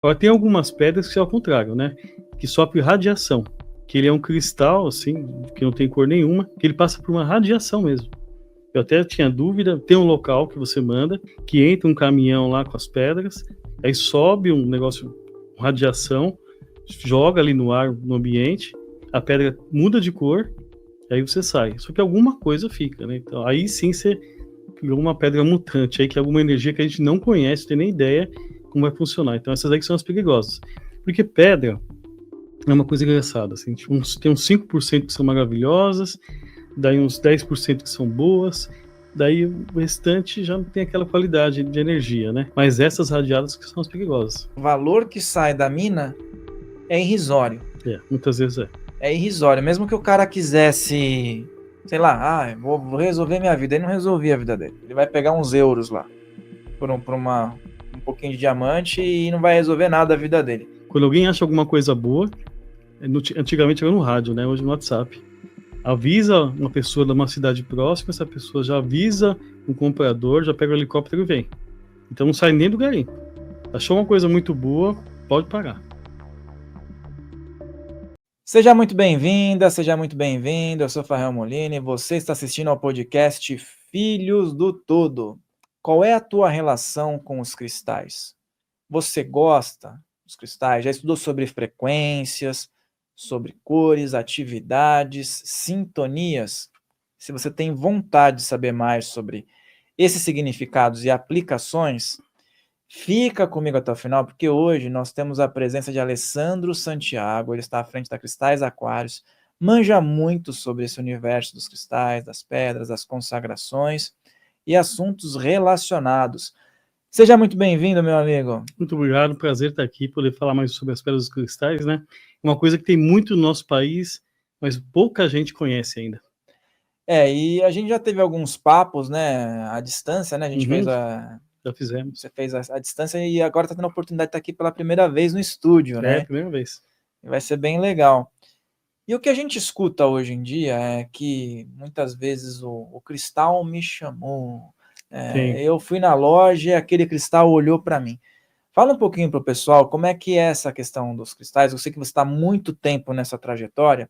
Agora, tem algumas pedras que é ao contrário, né? Que sofre radiação. Que ele é um cristal, assim, que não tem cor nenhuma, que ele passa por uma radiação mesmo. Eu até tinha dúvida, tem um local que você manda, que entra um caminhão lá com as pedras, aí sobe um negócio, radiação, joga ali no ar, no ambiente, a pedra muda de cor, aí você sai. Só que alguma coisa fica, né? Então, aí sim você criou uma pedra mutante, aí que é alguma energia que a gente não conhece, não tem nem ideia como vai funcionar. Então essas aí que são as perigosas. Porque pedra é uma coisa engraçada, assim, tem uns 5% que são maravilhosas, daí uns 10% que são boas, daí o restante já não tem aquela qualidade de energia, né? Mas essas radiadas que são as perigosas. O valor que sai da mina é irrisório. Muitas vezes é. É irrisório. Mesmo que o cara quisesse, sei lá, vou resolver minha vida, ele não resolvia a vida dele. Ele vai pegar uns euros lá, por um pouquinho de diamante e não vai resolver nada a vida dele. Quando alguém acha alguma coisa boa, antigamente era no rádio, né? Hoje no WhatsApp. Avisa uma pessoa de uma cidade próxima, essa pessoa já avisa o comprador, já pega o helicóptero e vem. Então não sai nem do garimpo. Achou uma coisa muito boa, pode parar. Seja muito bem-vinda, seja muito bem-vindo. Eu sou Farrell Molina e você está assistindo ao podcast Filhos do Todo. Qual é a tua relação com os cristais? Você gosta dos cristais? Já estudou sobre frequências, sobre cores, atividades, sintonias? Se você tem vontade de saber mais sobre esses significados e aplicações, fica comigo até o final, porque hoje nós temos a presença de Alessandro Santiago. Ele está à frente da Cristais Aquários, manja muito sobre esse universo dos cristais, das pedras, das consagrações e assuntos relacionados. Seja muito bem-vindo, meu amigo. Muito obrigado, prazer estar aqui, poder falar mais sobre as pedras dos cristais, né? Uma coisa que tem muito no nosso país, mas pouca gente conhece ainda. E a gente já teve alguns papos, né, à distância, né? A gente fez já fizemos. Você fez a distância e agora está tendo a oportunidade de estar aqui pela primeira vez no estúdio, né? É, a primeira vez. Vai ser bem legal. E o que a gente escuta hoje em dia é que muitas vezes o cristal me chamou, eu fui na loja e aquele cristal olhou para mim. Fala um pouquinho para o pessoal como é que é essa questão dos cristais. Eu sei que você está há muito tempo nessa trajetória.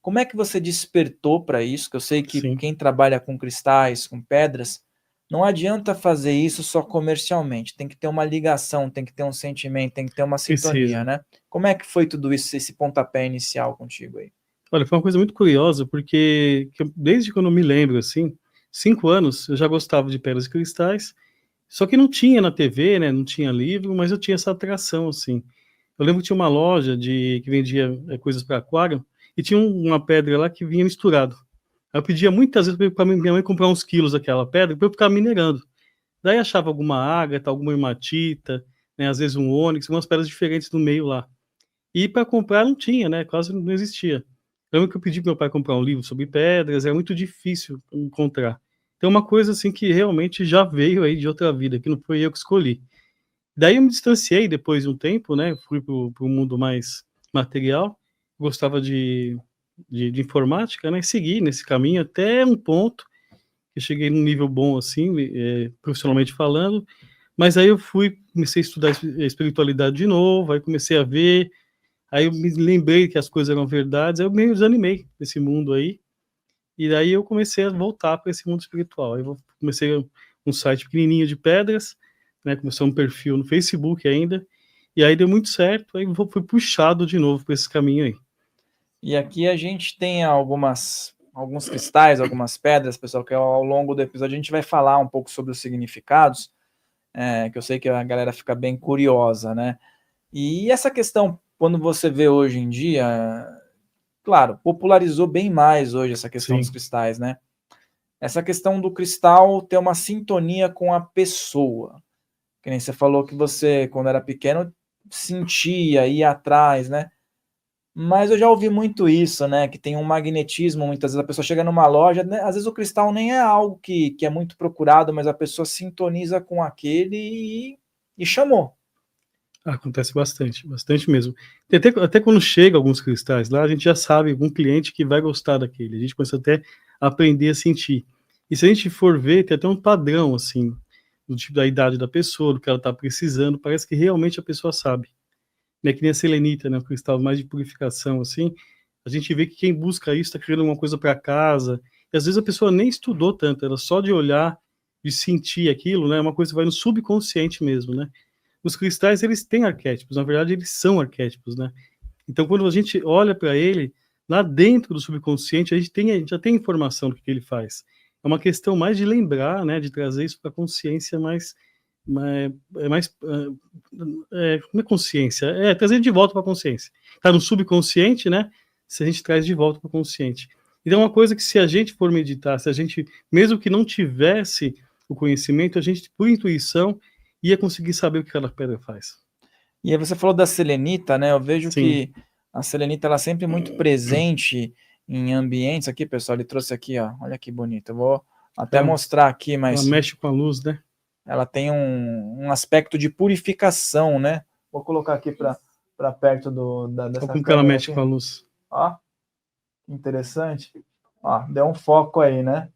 Como é que você despertou para isso? Que eu sei que quem trabalha com cristais, com pedras, não adianta fazer isso só comercialmente. Tem que ter uma ligação, tem que ter um sentimento, tem que ter uma sintonia, né? Como é que foi tudo isso, esse pontapé inicial contigo aí? Olha, foi uma coisa muito curiosa, porque desde quando eu me lembro, assim, 5 anos, eu já gostava de pedras e cristais, só que não tinha na TV, né, não tinha livro, mas eu tinha essa atração, assim. Eu lembro que tinha uma loja que vendia coisas para aquário, e tinha uma pedra lá que vinha misturado. Eu pedia muitas vezes para minha mãe comprar uns quilos daquela pedra, para eu ficar minerando. Daí achava alguma ágata, alguma hematita, né, às vezes um ônix, umas pedras diferentes no meio lá. E para comprar não tinha, né, quase não existia. Eu lembro que eu pedi para meu pai comprar um livro sobre pedras, era muito difícil encontrar. Então uma coisa assim que realmente já veio aí de outra vida, que não foi eu que escolhi. Daí eu me distanciei depois de um tempo, né, fui pro mundo mais material, gostava de informática, né, e segui nesse caminho até um ponto que eu cheguei num nível bom assim, profissionalmente falando, mas aí eu comecei a estudar espiritualidade de novo, aí comecei a ver, aí eu me lembrei que as coisas eram verdades, aí eu meio desanimei desse mundo aí, e daí eu comecei a voltar para esse mundo espiritual. Aí eu comecei um site pequenininho de pedras, né, comecei um perfil no Facebook ainda, e aí deu muito certo, aí fui puxado de novo para esse caminho aí. E aqui a gente tem alguns cristais, algumas pedras, pessoal, que ao longo do episódio a gente vai falar um pouco sobre os significados, que eu sei que a galera fica bem curiosa, né? E essa questão, quando você vê hoje em dia, claro, popularizou bem mais hoje essa questão dos cristais, né? Essa questão do cristal ter uma sintonia com a pessoa. Que nem você falou que você, quando era pequeno, sentia, ia atrás, né? Mas eu já ouvi muito isso, né? Que tem um magnetismo, muitas vezes a pessoa chega numa loja, né? Às vezes o cristal nem é algo que é muito procurado, mas a pessoa sintoniza com aquele e chamou. Acontece bastante, bastante mesmo. Até quando chega alguns cristais lá, a gente já sabe um cliente que vai gostar daquele. A gente começa até a aprender a sentir. E se a gente for ver, tem até um padrão, assim, do tipo da idade da pessoa, do que ela está precisando, parece que realmente a pessoa sabe. Né, que nem a selenita, né, o cristal mais de purificação, assim, a gente vê que quem busca isso está criando uma coisa para casa, e às vezes a pessoa nem estudou tanto, ela só de olhar, de sentir aquilo, né, uma coisa que vai no subconsciente mesmo, né. Os cristais, eles têm arquétipos, na verdade eles são arquétipos, né. Então quando a gente olha para ele, lá dentro do subconsciente, a gente já tem informação do que ele faz. É uma questão mais de lembrar, né, de trazer isso para a consciência mais como é consciência? É trazer de volta para a consciência. Está no subconsciente, né? Se a gente traz de volta para o consciente. Então é uma coisa que se a gente for meditar, se a gente, mesmo que não tivesse o conhecimento, a gente, por intuição, ia conseguir saber o que cada pedra faz. E aí você falou da selenita, né? Eu vejo Sim. que a selenita ela é sempre muito presente em ambientes. Aqui, pessoal, ele trouxe aqui, ó. Olha que bonito. Eu vou até mostrar aqui, Ela mas mexe com a luz, né? ela tem um aspecto de purificação, né? Vou colocar aqui para perto dessa Como que ela câmera mexe aqui. com a luz? Ó, interessante. Ó, deu um foco aí, né?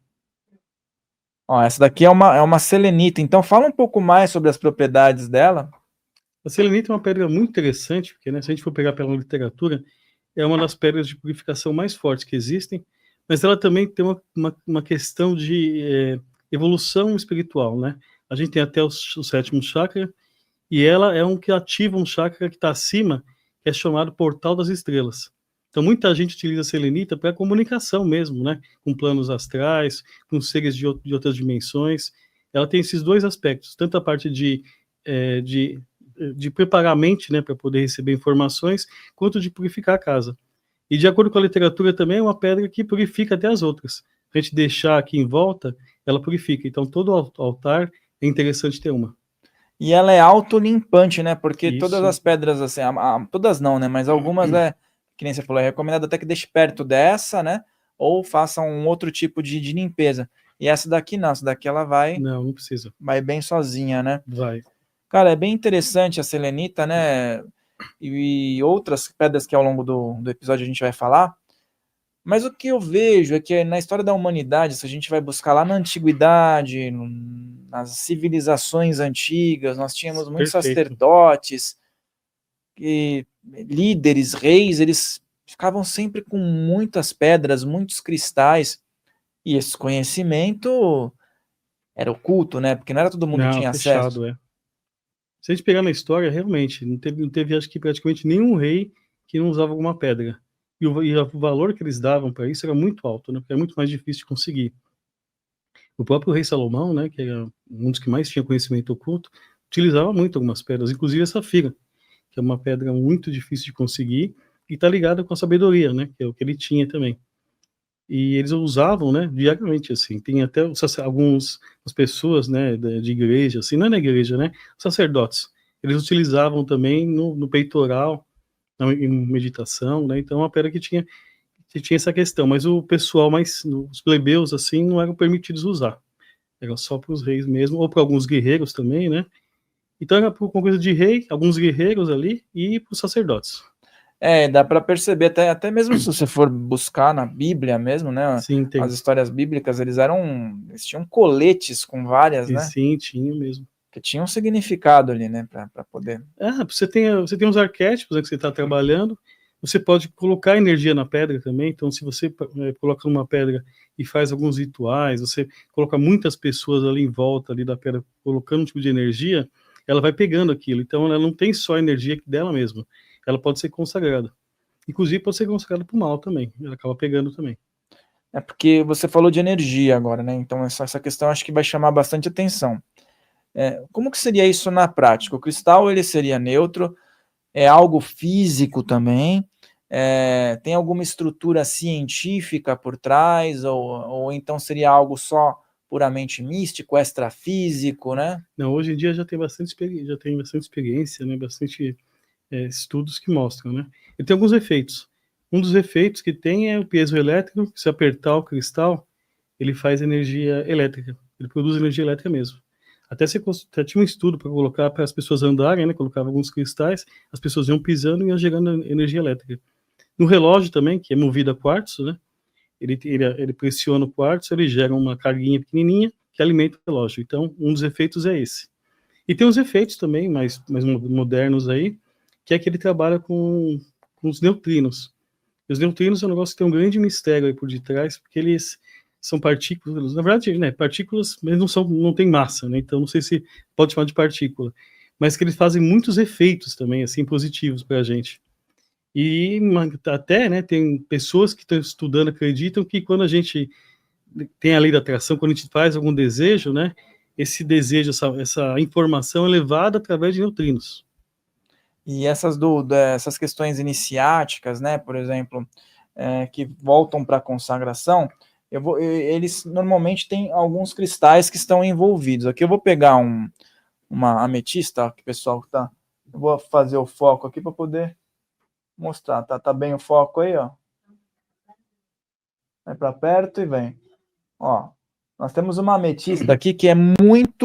Ó, essa daqui é uma selenita. Então fala um pouco mais sobre as propriedades dela. A selenita é uma pedra muito interessante, porque, né, se a gente for pegar pela literatura, é uma das pedras de purificação mais fortes que existem, mas ela também tem uma questão de evolução espiritual, né? A gente tem até o sétimo chakra, e ela é um que ativa um chakra que está acima, que é chamado Portal das Estrelas. Então muita gente utiliza a selenita para comunicação mesmo, né? Com planos astrais, com seres de outras dimensões. Ela tem esses dois aspectos, tanto a parte de preparar a mente, né, para poder receber informações, quanto de purificar a casa. E de acordo com a literatura também é uma pedra que purifica até as outras. A gente deixar aqui em volta, ela purifica. Então todo altar é interessante ter uma. E ela é autolimpante, né? Porque todas Isso. as pedras, assim, todas não, né? Mas algumas que nem você falou, é recomendado até que deixe perto dessa, né? Ou faça um outro tipo de limpeza. E essa daqui não, essa daqui ela Não precisa. vai bem sozinha, né? Vai. Cara, é bem interessante a selenita, né? E outras pedras que ao longo do episódio a gente vai falar. Mas o que eu vejo é que na história da humanidade, se a gente vai buscar lá na antiguidade, nas civilizações antigas, nós tínhamos muitos sacerdotes, líderes, reis, eles ficavam sempre com muitas pedras, muitos cristais, e esse conhecimento era oculto, né? Porque não era todo mundo que tinha acesso. Fechado, é. Se a gente pegar na história, realmente, não teve acho que praticamente nenhum rei que não usava alguma pedra. E o valor que eles davam para isso era muito alto, né? Porque é muito mais difícil de conseguir. O próprio rei Salomão, né, que era um dos que mais tinha conhecimento oculto, utilizava muito algumas pedras, inclusive a safira, que é uma pedra muito difícil de conseguir e está ligada com a sabedoria, né, que é o que ele tinha também. E eles usavam, né, diariamente, assim. Tem até as pessoas, né, de igreja, assim, não é na igreja, né, sacerdotes, eles utilizavam também no peitoral, em meditação, né, então é uma pedra que tinha essa questão, mas o pessoal os plebeus, assim, não eram permitidos usar. Era só para os reis mesmo, ou para alguns guerreiros também, né, então era por uma coisa de rei, alguns guerreiros ali, e para os sacerdotes. Dá para perceber, até mesmo se você for buscar na Bíblia mesmo, né? Sim, tem. As histórias bíblicas, eles tinham coletes com várias, né? Sim, tinha mesmo. Que tinha um significado ali, né? Para poder. Você tem os arquétipos, né, que você está trabalhando. Você pode colocar energia na pedra também. Então, se você coloca numa pedra e faz alguns rituais, você coloca muitas pessoas ali em volta ali da pedra, colocando um tipo de energia, ela vai pegando aquilo. Então, ela não tem só a energia dela mesma. Ela pode ser consagrada. Inclusive, pode ser consagrada para o mal também. Ela acaba pegando também. É porque você falou de energia agora, né? Então, essa questão acho que vai chamar bastante atenção. Como que seria isso na prática? O cristal, ele seria neutro, é algo físico também, tem alguma estrutura científica por trás, ou então seria algo só puramente místico, extrafísico, né? Não, hoje em dia já tem bastante experiência, né? Bastante estudos que mostram, né? E tem alguns efeitos. Um dos efeitos que tem é o piezoelétrico, que se apertar o cristal, ele faz energia elétrica, ele produz energia elétrica mesmo. Até tinha um estudo para colocar para as pessoas andarem, né? Colocava alguns cristais, as pessoas iam pisando e iam gerando energia elétrica. No relógio também, que é movido a quartzo, né? Ele pressiona o quartzo, ele gera uma carguinha pequenininha, que alimenta o relógio. Então, um dos efeitos é esse. E tem os efeitos também, mais modernos aí, que é que ele trabalha com os neutrinos. E os neutrinos é um negócio que tem um grande mistério aí por detrás, porque eles são partículas, na verdade, né, partículas, mas não tem massa, né, então não sei se pode chamar de partícula, mas que eles fazem muitos efeitos também, assim, positivos para a gente. E até, né, tem pessoas que estão estudando, acreditam que quando a gente tem a lei da atração, quando a gente faz algum desejo, né, esse desejo, essa informação é levada através de neutrinos. E essas questões iniciáticas, né, por exemplo, que voltam para a consagração, eles normalmente têm alguns cristais que estão envolvidos. Aqui eu vou pegar uma ametista, que o pessoal tá. Eu vou fazer o foco aqui para poder mostrar. Tá bem o foco aí, ó. Vai para perto e vem. Ó, nós temos uma ametista aqui que é muito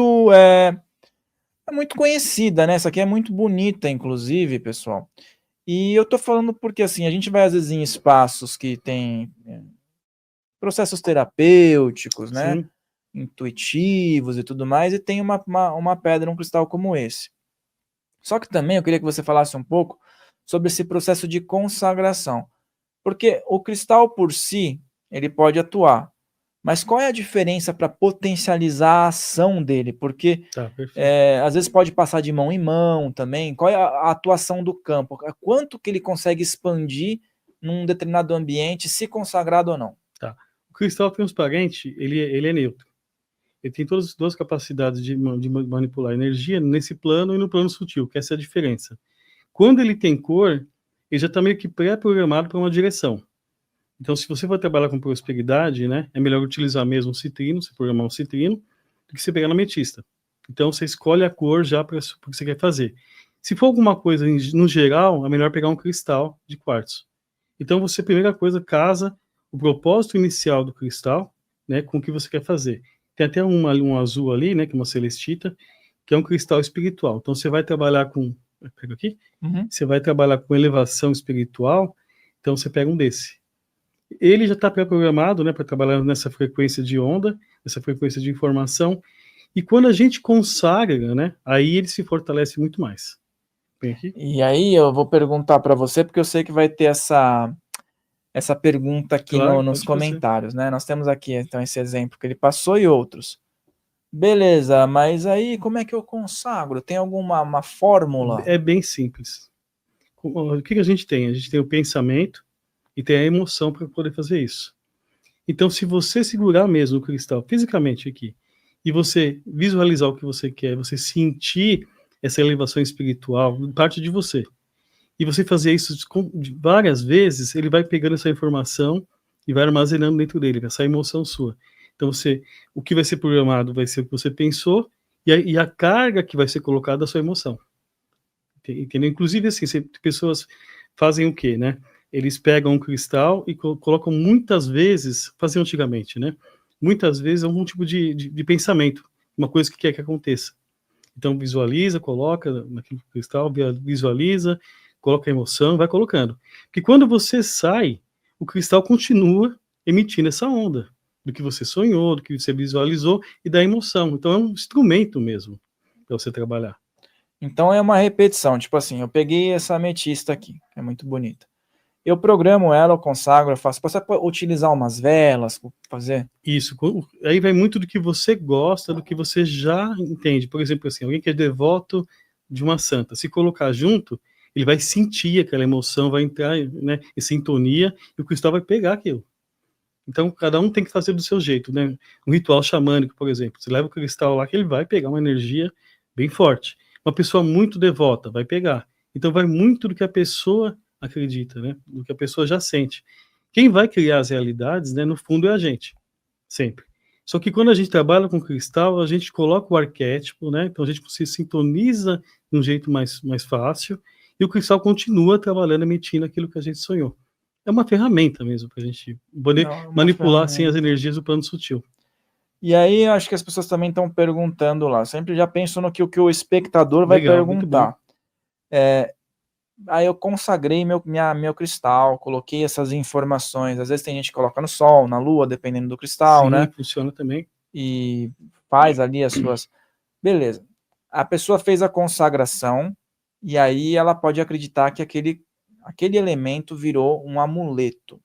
conhecida, né? Essa aqui é muito bonita, inclusive, pessoal. E eu tô falando porque, assim, a gente vai às vezes em espaços que tem processos terapêuticos, né? Sim. Intuitivos e tudo mais, e tem uma pedra, um cristal como esse. Só que também eu queria que você falasse um pouco sobre esse processo de consagração. Porque o cristal por si, ele pode atuar. Mas qual é a diferença para potencializar a ação dele? Porque às vezes pode passar de mão em mão também. Qual é a atuação do campo? Quanto que ele consegue expandir num determinado ambiente, se consagrado ou não? Tá. O cristal transparente, ele é neutro. Ele tem todas as duas capacidades de manipular energia nesse plano e no plano sutil, que essa é a diferença. Quando ele tem cor, ele já está meio que pré-programado para uma direção. Então, se você for trabalhar com prosperidade, né, é melhor utilizar mesmo um citrino, se programar um citrino, do que você pegar na ametista. Então, você escolhe a cor já para o que você quer fazer. Se for alguma coisa no geral, é melhor pegar um cristal de quartzo. Então, você, primeira coisa, casa o propósito inicial do cristal, né, com o que você quer fazer. Tem até um azul ali, né, que é uma celestita, que é um cristal espiritual. Então, você vai trabalhar com... Pega aqui? Uhum. Você vai trabalhar com elevação espiritual, então você pega um desse. Ele já está pré-programado, né, para trabalhar nessa frequência de onda, nessa frequência de informação, e quando a gente consagra, né, aí ele se fortalece muito mais. Vem aqui. E aí eu vou perguntar para você, porque eu sei que vai ter essa pergunta aqui Claro, nos comentários, né? Nós temos aqui, então, esse exemplo que ele passou e outros. Beleza, mas aí como é que eu consagro? Tem alguma fórmula? É bem simples. O que a gente tem? A gente tem o pensamento e tem a emoção para poder fazer isso. Então, se você segurar mesmo o cristal fisicamente aqui, e você visualizar o que você quer, você sentir essa elevação espiritual, parte de você, e você fazer isso várias vezes, ele vai pegando essa informação e vai armazenando dentro dele, essa emoção sua. Então, o que vai ser programado vai ser o que você pensou, e a carga que vai ser colocada da sua emoção. Entendeu? Inclusive, assim, pessoas fazem o quê, né? Eles pegam um cristal e colocam muitas vezes, faziam antigamente, né? Muitas vezes algum tipo de pensamento, uma coisa que quer que aconteça. Então visualiza, coloca naquele cristal, visualiza, coloca a emoção, vai colocando. Porque quando você sai, o cristal continua emitindo essa onda do que você sonhou, do que você visualizou e da emoção. Então é um instrumento mesmo para você trabalhar. Então é uma repetição, tipo assim, eu peguei essa ametista aqui, que é muito bonita. Eu programo ela, eu consagro, eu faço. Você pode utilizar umas velas, fazer? Isso, aí vai muito do que você gosta, do que você já entende. Por exemplo, assim, alguém que é devoto de uma santa, se colocar junto, ele vai sentir aquela emoção, vai entrar, né, em sintonia, e o cristal vai pegar aquilo. Então, cada um tem que fazer do seu jeito, né? Um ritual xamânico, por exemplo, você leva o cristal lá que ele vai pegar uma energia bem forte. Uma pessoa muito devota vai pegar. Então, vai muito do que a pessoa acredita, né? Do que a pessoa já sente. Quem vai criar as realidades, né, no fundo é a gente, sempre. Só que quando a gente trabalha com cristal, a gente coloca o arquétipo, né? Então a gente se sintoniza de um jeito mais fácil, e o cristal continua trabalhando, emitindo aquilo que a gente sonhou. É uma ferramenta mesmo para a gente poder manipular assim, as energias do plano sutil. E aí, acho que as pessoas também estão perguntando lá. Sempre já penso no que o espectador vai perguntar. Aí eu consagrei meu cristal, coloquei essas informações. Às vezes tem gente que coloca no sol, na lua, dependendo do cristal, sim, né? Funciona também. E faz ali as suas... Beleza. A pessoa fez a consagração e aí ela pode acreditar que aquele elemento virou um amuleto.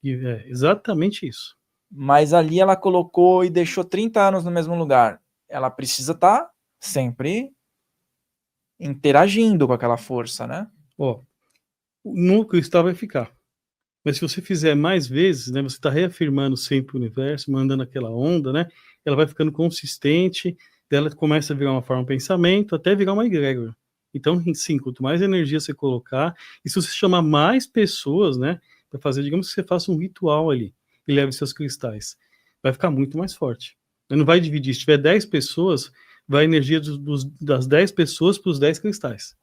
E é exatamente isso. Mas ali ela colocou e deixou 30 anos no mesmo lugar. Ela precisa estar sempre interagindo com aquela força, né? Ó, no cristal vai ficar. Mas se você fizer mais vezes, né, você está reafirmando sempre o universo, mandando aquela onda, né? Ela vai ficando consistente, ela começa a virar uma forma de pensamento, até virar uma egrégora. Então, sim, quanto mais energia você colocar, e se você chamar mais pessoas, né, para fazer, digamos que você faça um ritual ali e leve seus cristais, vai ficar muito mais forte. Não vai dividir. Se tiver 10 pessoas, vai a energia das 10 pessoas para os 10 cristais.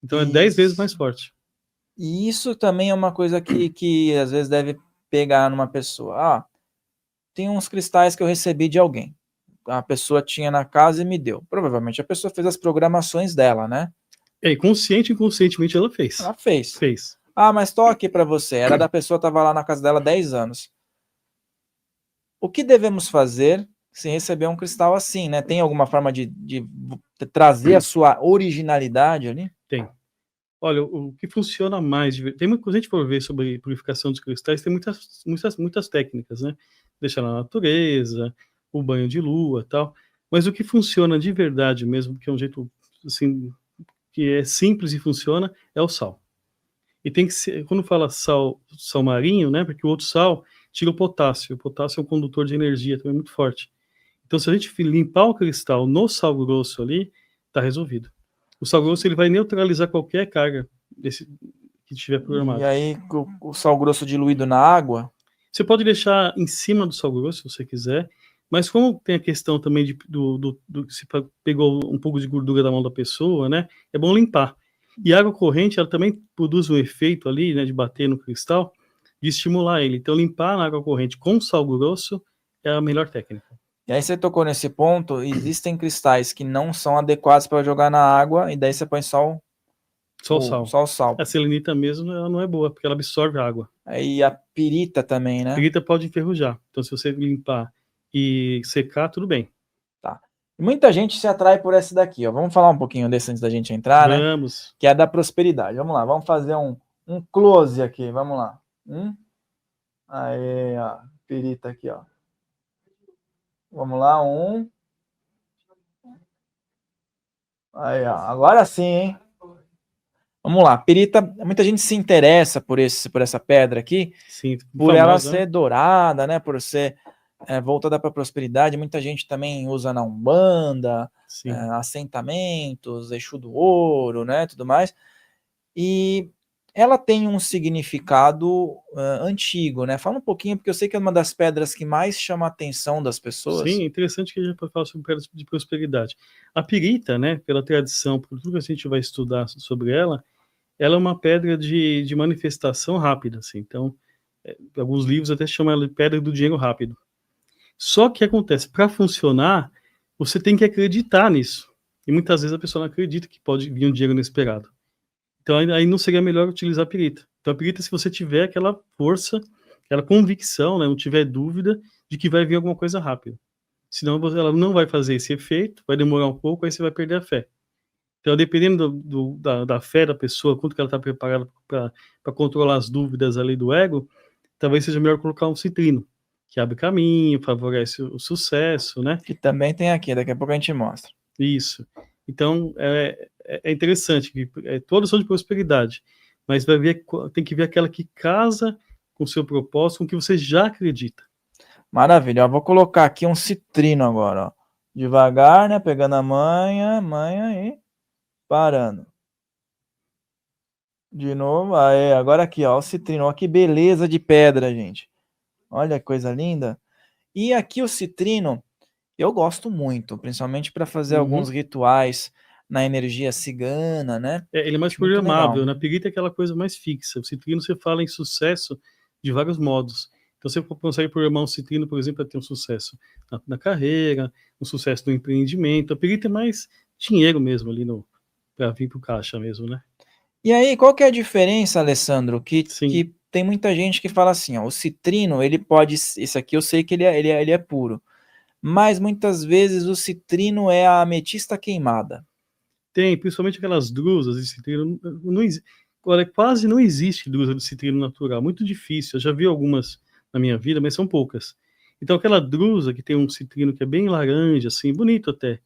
Então é 10 vezes mais forte. E isso também é uma coisa que às vezes deve pegar numa pessoa. Ah, tem uns cristais que eu recebi de alguém. A pessoa tinha na casa e me deu. Provavelmente a pessoa fez as programações dela, né? É, consciente e inconscientemente ela fez. Ela fez. Fez. Ah, mas tô aqui para você. Era da pessoa, estava lá na casa dela há 10 anos. O que devemos fazer se receber um cristal assim, né? Tem alguma forma de trazer a sua originalidade ali? Tem. Olha, o que funciona mais, tem muita coisa, a gente for ver sobre purificação dos cristais, tem muitas técnicas, né? Deixar na natureza, o banho de lua, tal. Mas o que funciona de verdade mesmo, que é um jeito assim que é simples e funciona, é o sal. E tem que ser, quando fala sal marinho, né? Porque o outro sal tira o potássio. O potássio é um condutor de energia também muito forte. Então, se a gente limpar o cristal no sal grosso ali, tá resolvido. O sal grosso ele vai neutralizar qualquer carga que tiver programado. E aí, o sal grosso diluído na água? Você pode deixar em cima do sal grosso, se você quiser, mas como tem a questão também se pegou um pouco de gordura da mão da pessoa, né? É bom limpar. E a água corrente, ela também produz um efeito ali, né, de bater no cristal, de estimular ele. Então, limpar na água corrente com sal grosso é a melhor técnica. E aí você tocou nesse ponto, existem cristais que não são adequados para jogar na água, e daí você põe só o sal. A selenita mesmo, ela não é boa, porque ela absorve a água. Aí a pirita também, né? A pirita pode enferrujar. Então, se você limpar e secar, tudo bem. Tá. Muita gente se atrai por esse daqui, ó. Vamos falar um pouquinho desse antes da gente entrar, né? Vamos. Que é a da prosperidade. Vamos lá, vamos fazer um close aqui, vamos lá. Aí, ó, pirita aqui, ó. Vamos lá, Aí, ó, agora sim, hein? Vamos lá, pirita, muita gente se interessa por essa pedra aqui, Sim, por famosa, ela né? ser dourada, né? Por ser voltada para a prosperidade. Muita gente também usa na Umbanda, assentamentos, Exu do Ouro, né? Tudo mais. E ela tem um significado antigo, né? Fala um pouquinho, porque eu sei que é uma das pedras que mais chama a atenção das pessoas. Sim, é interessante que a gente fala sobre pedras de prosperidade. A pirita, né, pela tradição, por tudo que a gente vai estudar sobre ela é uma pedra de manifestação rápida, assim. Então, alguns livros até chamam ela de pedra do dinheiro rápido. Só que acontece, para funcionar, você tem que acreditar nisso. E muitas vezes a pessoa não acredita que pode vir um dinheiro inesperado. Então, aí não seria melhor utilizar a pirita. Então, a pirita, se você tiver aquela força, aquela convicção, né, não tiver dúvida de que vai vir alguma coisa rápida. Senão, ela não vai fazer esse efeito, vai demorar um pouco, aí você vai perder a fé. Então, dependendo da fé da pessoa, quanto que ela está preparada para controlar as dúvidas ali do ego, talvez seja melhor colocar um citrino, que abre caminho, favorece o sucesso, né? Que também tem aqui, daqui a pouco a gente mostra. Isso. Então, é interessante que todos são de prosperidade, mas tem que ver aquela que casa com o seu propósito, com o que você já acredita. Maravilha. Ó, vou colocar aqui um citrino agora, ó. Devagar, né? Pegando a manha e parando. De novo. Aí, agora aqui, ó, o citrino. Ó, que beleza de pedra, gente. Olha que coisa linda. E aqui o citrino, eu gosto muito, principalmente para fazer alguns rituais na energia cigana, né? Ele é mais programável. Na pirita é aquela coisa mais fixa. O citrino você fala em sucesso de vários modos. Então você consegue programar um citrino, por exemplo, para ter um sucesso na carreira, um sucesso no empreendimento. A pirita é mais dinheiro mesmo ali para vir para o caixa mesmo, né? E aí, qual que é a diferença, Alessandro? Que tem muita gente que fala assim, ó, o citrino, ele pode... Esse aqui eu sei que ele é puro. mas muitas vezes o citrino é a ametista queimada. Tem, principalmente aquelas drusas de citrino. Olha, quase não existe drusa de citrino natural, muito difícil. Eu já vi algumas na minha vida, mas são poucas. Então, aquela drusa que tem um citrino que é bem laranja, assim, bonito até,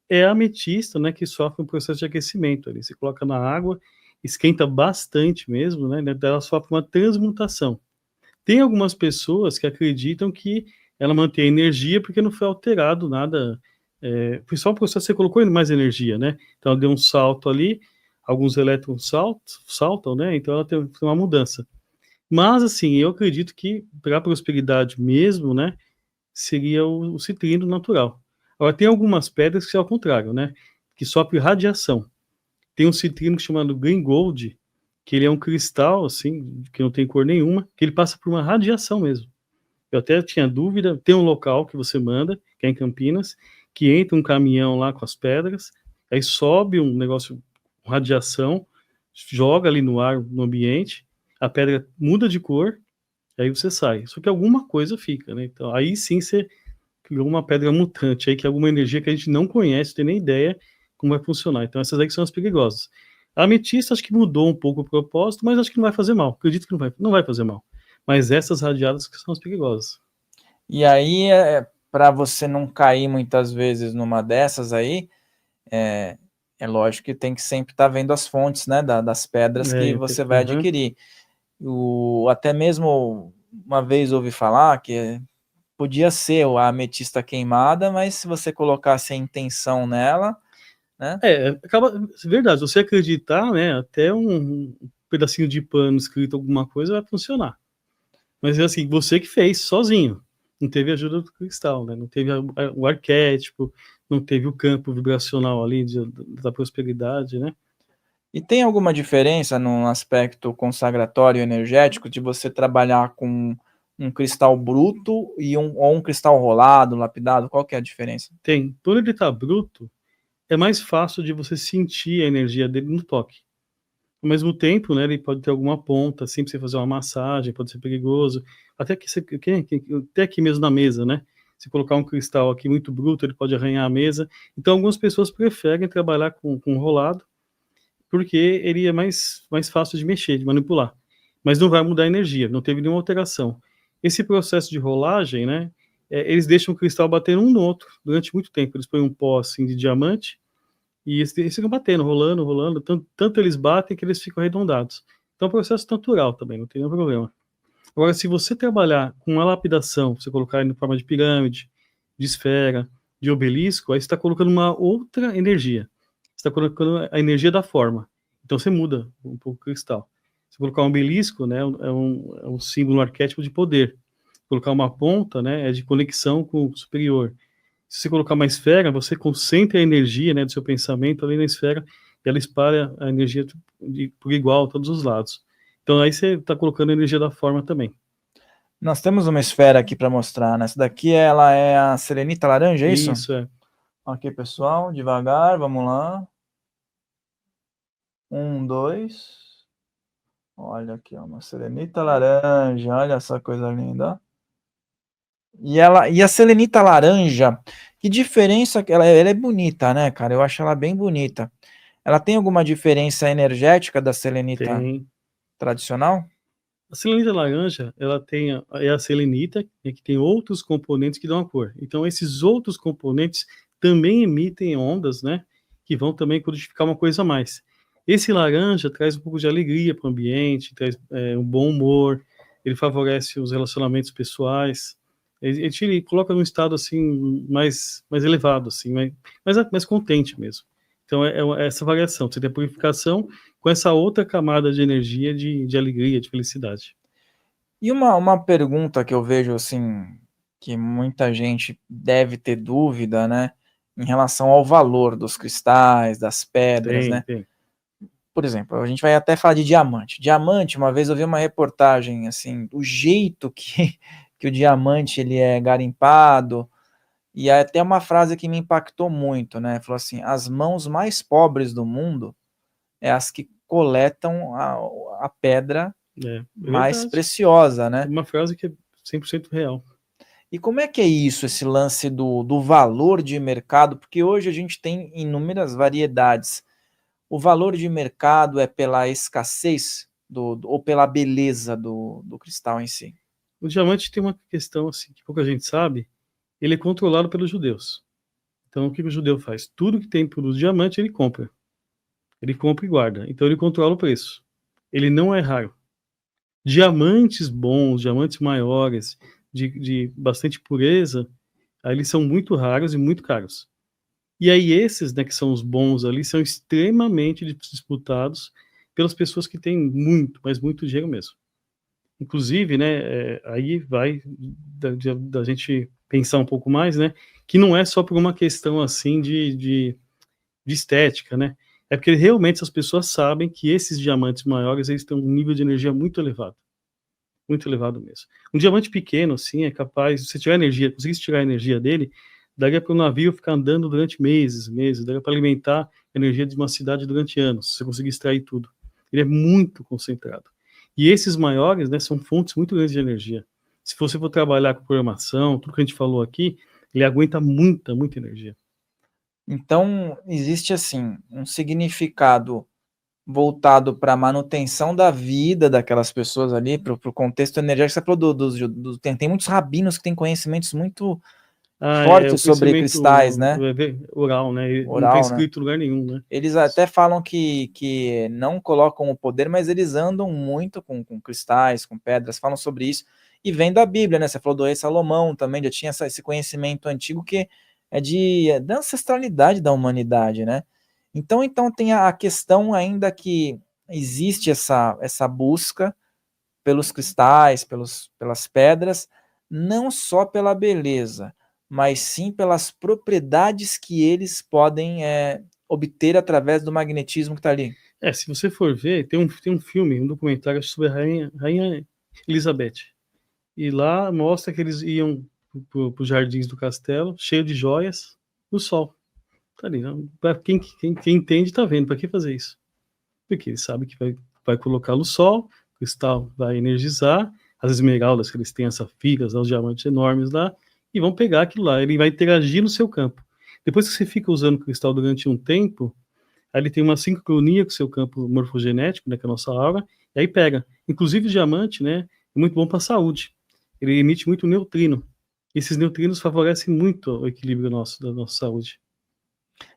é a ametista, né, que sofre um processo de aquecimento. Ali. Você coloca na água, esquenta bastante mesmo, né, ela sofre uma transmutação. Tem algumas pessoas que acreditam que ela mantém energia porque não foi alterado nada, foi só o processo que você colocou mais energia, né? Então ela deu um salto ali, alguns elétrons saltam, né? Então ela tem uma mudança. Mas assim, eu acredito que para a prosperidade mesmo, né, seria o citrino natural. Agora tem algumas pedras que é ao contrário, né? Que sofre radiação. Tem um citrino chamado Green Gold, que ele é um cristal, assim, que não tem cor nenhuma, que ele passa por uma radiação mesmo. Eu até tinha dúvida, tem um local que você manda, que é em Campinas, que entra um caminhão lá com as pedras, aí sobe um negócio com radiação, joga ali no ar, no ambiente, a pedra muda de cor, aí você sai. Só que alguma coisa fica, né? Então, aí sim você criou uma pedra mutante, aí que é alguma energia que a gente não conhece, não tem nem ideia como vai funcionar. Então essas aí que são as perigosas. A ametista acho que mudou um pouco o propósito, mas acho que não vai fazer mal. Acredito que não vai fazer mal. Mas essas radiadas que são as perigosas. E aí, para você não cair muitas vezes numa dessas aí, é lógico que tem que sempre estar vendo as fontes, né, das pedras que você vai adquirir. Até mesmo uma vez ouvi falar que podia ser a ametista queimada, mas se você colocasse a intenção nela, né? Acaba, verdade, se você acreditar, né, até um pedacinho de pano escrito alguma coisa vai funcionar. Mas assim, você que fez sozinho, não teve ajuda do cristal, né? Não teve o arquétipo, não teve o campo vibracional ali da prosperidade, né? E tem alguma diferença no aspecto consagratório energético de você trabalhar com um cristal bruto ou um cristal rolado, lapidado? Qual que é a diferença? Tem. Quando ele tá bruto, é mais fácil de você sentir a energia dele no toque. Ao mesmo tempo, né, ele pode ter alguma ponta, assim, pra você fazer uma massagem, pode ser perigoso. Até até aqui mesmo na mesa, né? Se colocar um cristal aqui muito bruto, ele pode arranhar a mesa. Então, algumas pessoas preferem trabalhar com rolado, porque ele é mais fácil de mexer, de manipular. Mas não vai mudar a energia, não teve nenhuma alteração. Esse processo de rolagem, né, eles deixam o cristal bater um no outro durante muito tempo. Eles põem um pó assim de diamante e eles ficam batendo, rolando, tanto eles batem que eles ficam arredondados. Então é um processo natural também, não tem nenhum problema. Agora, se você trabalhar com a lapidação, você colocar em forma de pirâmide, de esfera, de obelisco, aí você está colocando uma outra energia. Você está colocando a energia da forma. Então você muda um pouco o cristal. Se colocar um obelisco, né, é um símbolo, um arquétipo de poder. Colocar uma ponta, né, é de conexão com o superior. Se você colocar uma esfera, você concentra a energia, né, do seu pensamento ali na esfera e ela espalha a energia por igual a todos os lados. Então aí você está colocando a energia da forma também. Nós temos uma esfera aqui para mostrar, né? Essa daqui ela é a selenita laranja, é isso? Isso, é. Ok, pessoal, devagar, vamos lá. 1, 2. Olha aqui, ó, uma selenita laranja, olha essa coisa linda. E a selenita laranja, que diferença, ela é bonita, né, cara? Eu acho ela bem bonita. Ela tem alguma diferença energética da selenita Tem. tradicional? A selenita laranja, ela tem é a selenita, né, que tem outros componentes que dão a cor. Então, esses outros componentes também emitem ondas, né, que vão também codificar uma coisa a mais. Esse laranja traz um pouco de alegria para o ambiente, traz um bom humor, ele favorece os relacionamentos pessoais, ele te coloca num estado assim mais elevado, assim, mais contente mesmo. Então, é essa variação. Você tem a purificação com essa outra camada de energia, de alegria, de felicidade. E uma pergunta que eu vejo, assim, que muita gente deve ter dúvida, né, em relação ao valor dos cristais, das pedras, né? Tem. Por exemplo, a gente vai até falar de diamante. Diamante, uma vez eu vi uma reportagem, assim, do jeito que, que o diamante ele é garimpado, e até uma frase que me impactou muito, né? Falou assim: as mãos mais pobres do mundo é as que coletam a pedra É mais verdade. preciosa, É né? uma frase que é 100% real. E como é que é isso, esse lance do valor de mercado? Porque hoje a gente tem inúmeras variedades. O valor de mercado é pela escassez ou pela beleza do cristal em si? O diamante tem uma questão assim, que pouca gente sabe, ele é controlado pelos judeus. Então, o que o judeu faz? Tudo que tem produto de diamante, ele compra. Ele compra e guarda. Então, ele controla o preço. Ele não é raro. Diamantes bons, diamantes maiores, de bastante pureza, aí eles são muito raros e muito caros. E aí esses, né, que são os bons ali, são extremamente disputados pelas pessoas que têm muito, mas muito dinheiro mesmo. Inclusive, né, aí vai da gente pensar um pouco mais, né, que não é só por uma questão assim de estética, né, é porque realmente as pessoas sabem que esses diamantes maiores, eles têm um nível de energia muito elevado mesmo. Um diamante pequeno, assim, é capaz, se você tiver energia, conseguisse tirar a energia dele, daria para o navio ficar andando durante meses, daria para alimentar a energia de uma cidade durante anos, se você conseguir extrair tudo. Ele é muito concentrado. E esses maiores, né, são fontes muito grandes de energia. Se você for trabalhar com programação, tudo que a gente falou aqui, ele aguenta muita energia. Então, existe assim um significado voltado para a manutenção da vida daquelas pessoas ali, para o contexto energético. Você falou tem muitos rabinos que têm conhecimentos muito O fortes sobre conhecimento cristais, né? oral, né? Não está Oral, né? escrito em lugar nenhum, né? Eles até falam que não colocam o poder, mas eles andam muito com cristais, com pedras, falam sobre isso. E vem da Bíblia, né? Você falou do rei Salomão também, já tinha esse conhecimento antigo que é da ancestralidade da humanidade, né? Então tem a questão ainda que existe essa busca pelos cristais, pelas pedras, não só pela beleza, mas sim pelas propriedades que eles podem obter através do magnetismo que está ali. Se você for ver, tem um filme, um documentário sobre a Rainha Elizabeth. E lá mostra que eles iam para os jardins do castelo, cheio de joias, no sol. Tá ali, né? Para quem entende, tá vendo. Para que fazer isso? Porque ele sabe que vai colocar no sol, o cristal vai energizar, as esmeraldas que eles têm, as safiras, os diamantes enormes lá, e vão pegar aquilo lá. Ele vai interagir no seu campo. Depois que você fica usando o cristal durante um tempo, aí ele tem uma sincronia com o seu campo morfogenético, né, que é a nossa aura, e aí pega. Inclusive o diamante, né, é muito bom para a saúde. Ele emite muito neutrino. E esses neutrinos favorecem muito o equilíbrio da nossa saúde.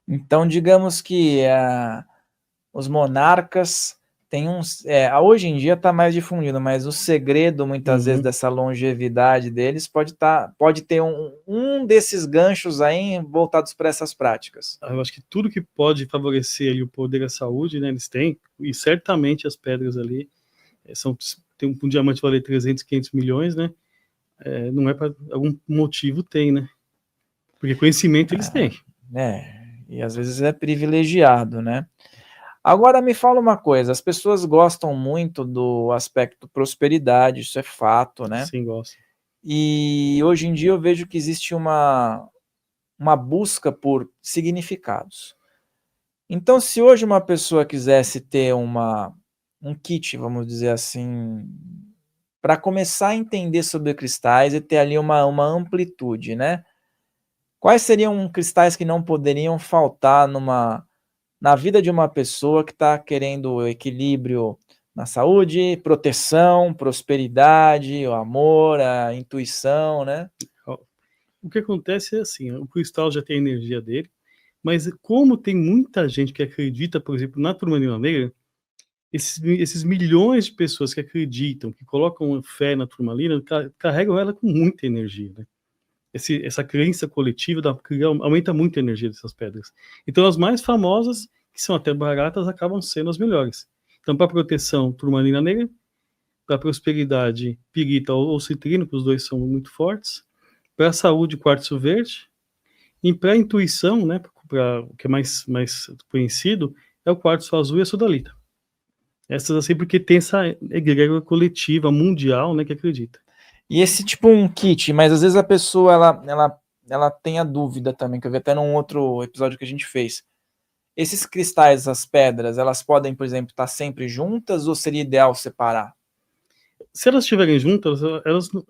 Então, digamos que os monarcas têm hoje em dia está mais difundido, mas o segredo, muitas vezes, dessa longevidade deles pode ter um desses ganchos aí voltados para essas práticas. Eu acho que tudo que pode favorecer ali o poder da saúde, né, eles têm, e certamente as pedras ali, tem um diamante valer 300, 500 milhões, né, não é para algum motivo tem, né, porque conhecimento eles têm. E às vezes é privilegiado, né? Agora me fala uma coisa, as pessoas gostam muito do aspecto prosperidade, isso é fato, né? Sim, gosto. E hoje em dia eu vejo que existe uma busca por significados. Então, se hoje uma pessoa quisesse ter um kit, vamos dizer assim, para começar a entender sobre cristais e ter ali uma amplitude, né? Quais seriam cristais que não poderiam faltar na vida de uma pessoa que está querendo equilíbrio na saúde, proteção, prosperidade, o amor, a intuição, né? O que acontece é assim, o cristal já tem a energia dele, mas como tem muita gente que acredita, por exemplo, na turmalina negra, esses milhões de pessoas que acreditam, que colocam fé na turmalina, carregam ela com muita energia, né? Essa crença coletiva aumenta muito a energia dessas pedras. Então, as mais famosas, que são até baratas, acabam sendo as melhores. Então, para proteção, turmalina negra; para prosperidade, pirita ou citrino, que os dois são muito fortes; para a saúde, quartzo verde; e para a intuição, né, para o que é mais conhecido, é o quartzo azul e a sodalita. Essas assim, porque tem essa egrégora coletiva mundial, né, que acredita. E esse tipo um kit, mas às vezes a pessoa ela tem a dúvida também, que eu vi até num outro episódio que a gente fez. Esses cristais, as pedras, elas podem, por exemplo, estar sempre juntas ou seria ideal separar? Se elas estiverem juntas,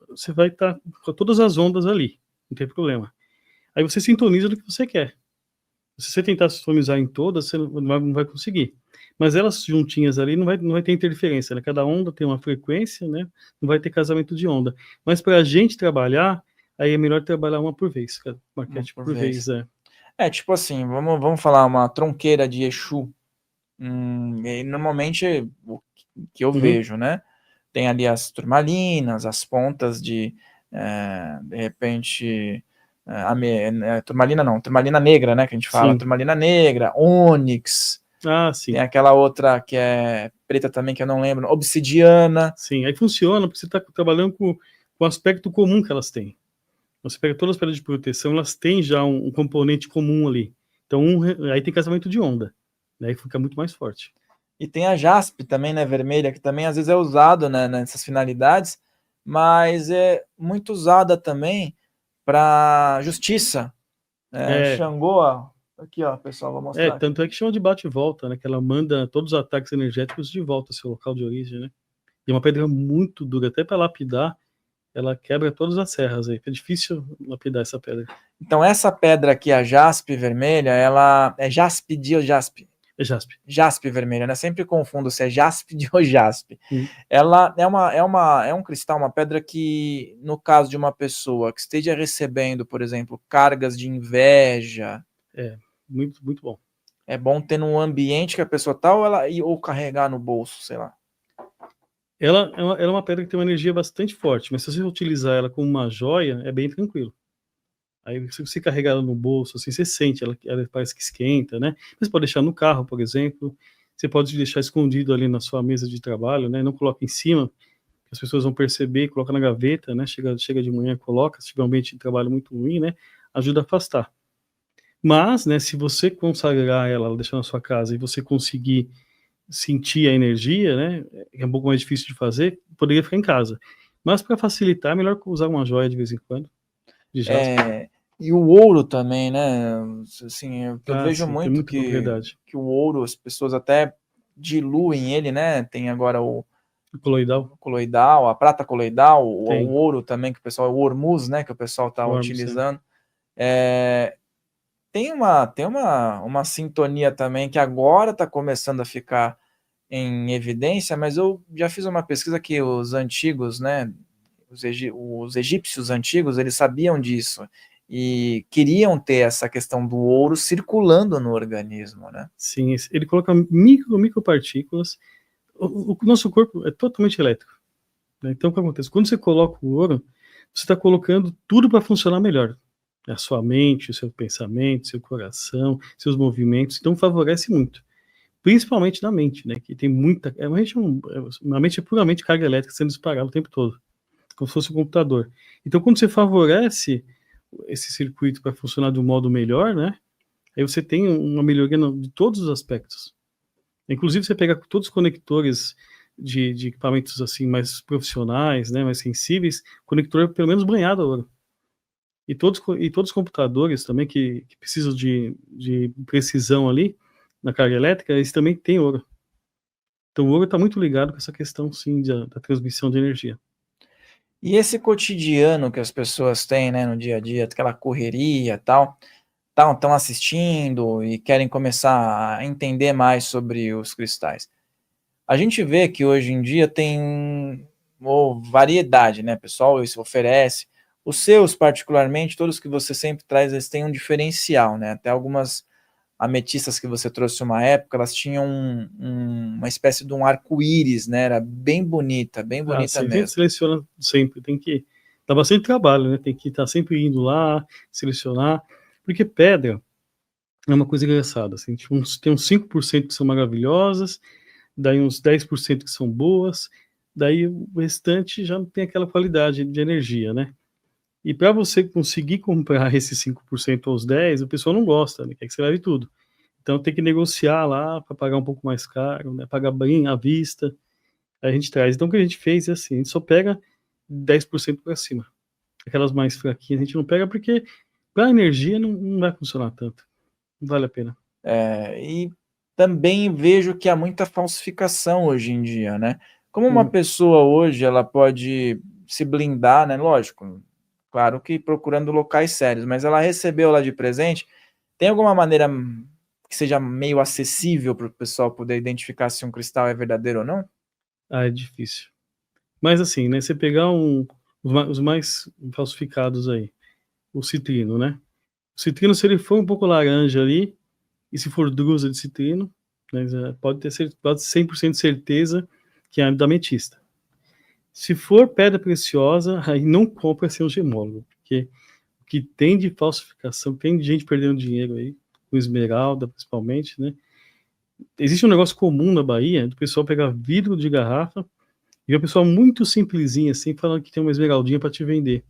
você vai estar com todas as ondas ali, não tem problema. Aí você sintoniza do que você quer. Se você tentar sintonizar em todas, você não vai conseguir. Mas elas juntinhas ali não vai ter interferência, né? Cada onda tem uma frequência, né? Não vai ter casamento de onda. Mas para a gente trabalhar, aí é melhor trabalhar uma por vez, uma arquétipo por vez, tipo assim, vamos falar uma tronqueira de Exu. E normalmente o que eu vejo, né? Tem ali as turmalinas, as pontas de repente, turmalina não, turmalina negra, né? Que a gente fala, Sim. turmalina negra, ônix. Sim. Tem aquela outra que é preta também, que eu não lembro, obsidiana. Sim, aí funciona porque você está trabalhando com o aspecto comum que elas têm. Você pega todas as pedras de proteção, elas têm já um componente comum ali. Então, aí tem casamento de onda. Aí fica muito mais forte. E tem a jaspe também, né, vermelha, que também às vezes é usado, né, nessas finalidades, mas é muito usada também para justiça. Xangô, aqui ó, pessoal, vou mostrar. Tanto é que chama de bate e volta, né, que ela manda todos os ataques energéticos de volta ao seu local de origem, né. E é uma pedra muito dura, até para lapidar, ela quebra todas as serras aí. É difícil lapidar essa pedra. Então essa pedra aqui, a jaspe vermelha, ela é jaspidi ou jaspe? É jaspe. Jaspe vermelha, né? Sempre confundo se é jaspidi ou jaspe. Ela é um cristal, uma pedra que, no caso de uma pessoa que esteja recebendo, por exemplo, cargas de inveja... Muito, muito bom. É bom ter num ambiente que a pessoa tá ou carregar no bolso, sei lá. Ela é uma pedra que tem uma energia bastante forte, mas se você utilizar ela como uma joia, é bem tranquilo. Aí se você carregar ela no bolso, assim, você sente, ela parece que esquenta, né? Você pode deixar no carro, por exemplo. Você pode deixar escondido ali na sua mesa de trabalho, né? Não coloca em cima, que as pessoas vão perceber, coloca na gaveta, né? Chega de manhã, coloca, se tiver um ambiente de trabalho muito ruim, né? Ajuda a afastar. Mas, né, se você consagrar ela, deixar na sua casa e você conseguir sentir a energia, né, é um pouco mais difícil de fazer, poderia ficar em casa. Mas para facilitar, é melhor usar uma joia de vez em quando, de jaspe. E o ouro também, né? Assim, eu vejo Sim, muito que o ouro, as pessoas até diluem ele, né? Tem agora o coloidal, a prata coloidal, o ouro também, que o pessoal, o ormuz, né? Que o pessoal está utilizando. Tem uma sintonia também que agora está começando a ficar em evidência, mas eu já fiz uma pesquisa que os antigos, né? Os egípcios antigos, eles sabiam disso e queriam ter essa questão do ouro circulando no organismo, né? Sim, ele coloca micropartículas. O nosso corpo é totalmente elétrico, né? Então o que acontece? Quando você coloca o ouro, você está colocando tudo para funcionar melhor. A sua mente, o seu pensamento, seu coração, seus movimentos, então favorece muito. Principalmente na mente, né? Que tem muita... A mente é puramente carga elétrica sendo disparada o tempo todo, como se fosse um computador. Então, quando você favorece esse circuito para funcionar de um modo melhor, né? Aí você tem uma melhoria de todos os aspectos. Inclusive, você pega todos os conectores de equipamentos assim mais profissionais, né? Mais sensíveis, conector pelo menos banhado a ouro. E todos os computadores também que precisam de precisão ali na carga elétrica, eles também têm ouro. Então o ouro está muito ligado com essa questão, sim, da transmissão de energia. E esse cotidiano que as pessoas têm, né, no dia a dia, aquela correria e tal, estão assistindo e querem começar a entender mais sobre os cristais. A gente vê que hoje em dia tem variedade, né, pessoal? Isso oferece. Os seus, particularmente, todos que você sempre traz, eles têm um diferencial, né? Até algumas ametistas que você trouxe uma época, elas tinham uma espécie de um arco-íris, né? Era bem bonita mesmo. Sempre seleciona, sempre, tem que dar bastante trabalho, né? Tem que estar sempre indo lá, selecionar, porque pedra é uma coisa engraçada, assim, tem uns 5% que são maravilhosas, daí uns 10% que são boas, daí o restante já não tem aquela qualidade de energia, né? E para você conseguir comprar esses 5% ou os 10%, o pessoal não gosta, né? Quer que você leve tudo. Então tem que negociar lá para pagar um pouco mais caro, né? Pagar bem à vista. Aí a gente traz. Então o que a gente fez é assim, a gente só pega 10% para cima. Aquelas mais fraquinhas a gente não pega porque para energia não vai funcionar tanto. Não vale a pena. E também vejo que há muita falsificação hoje em dia, né? Como uma pessoa hoje, ela pode se blindar, né? Lógico, claro que procurando locais sérios, mas ela recebeu lá de presente, tem alguma maneira que seja meio acessível para o pessoal poder identificar se um cristal é verdadeiro ou não? É difícil. Mas assim, né, você pegar os mais falsificados aí, o citrino, né? O citrino, se ele for um pouco laranja ali, e se for drusa de citrino, né, pode ter 100% certeza que é da ametista. Se for pedra preciosa, aí não compra sem um gemólogo, porque o que tem de falsificação, tem de gente perdendo dinheiro aí, com esmeralda principalmente, né? Existe um negócio comum na Bahia, do pessoal pegar vidro de garrafa e uma pessoa muito simplesinha assim, falando que tem uma esmeraldinha para te vender.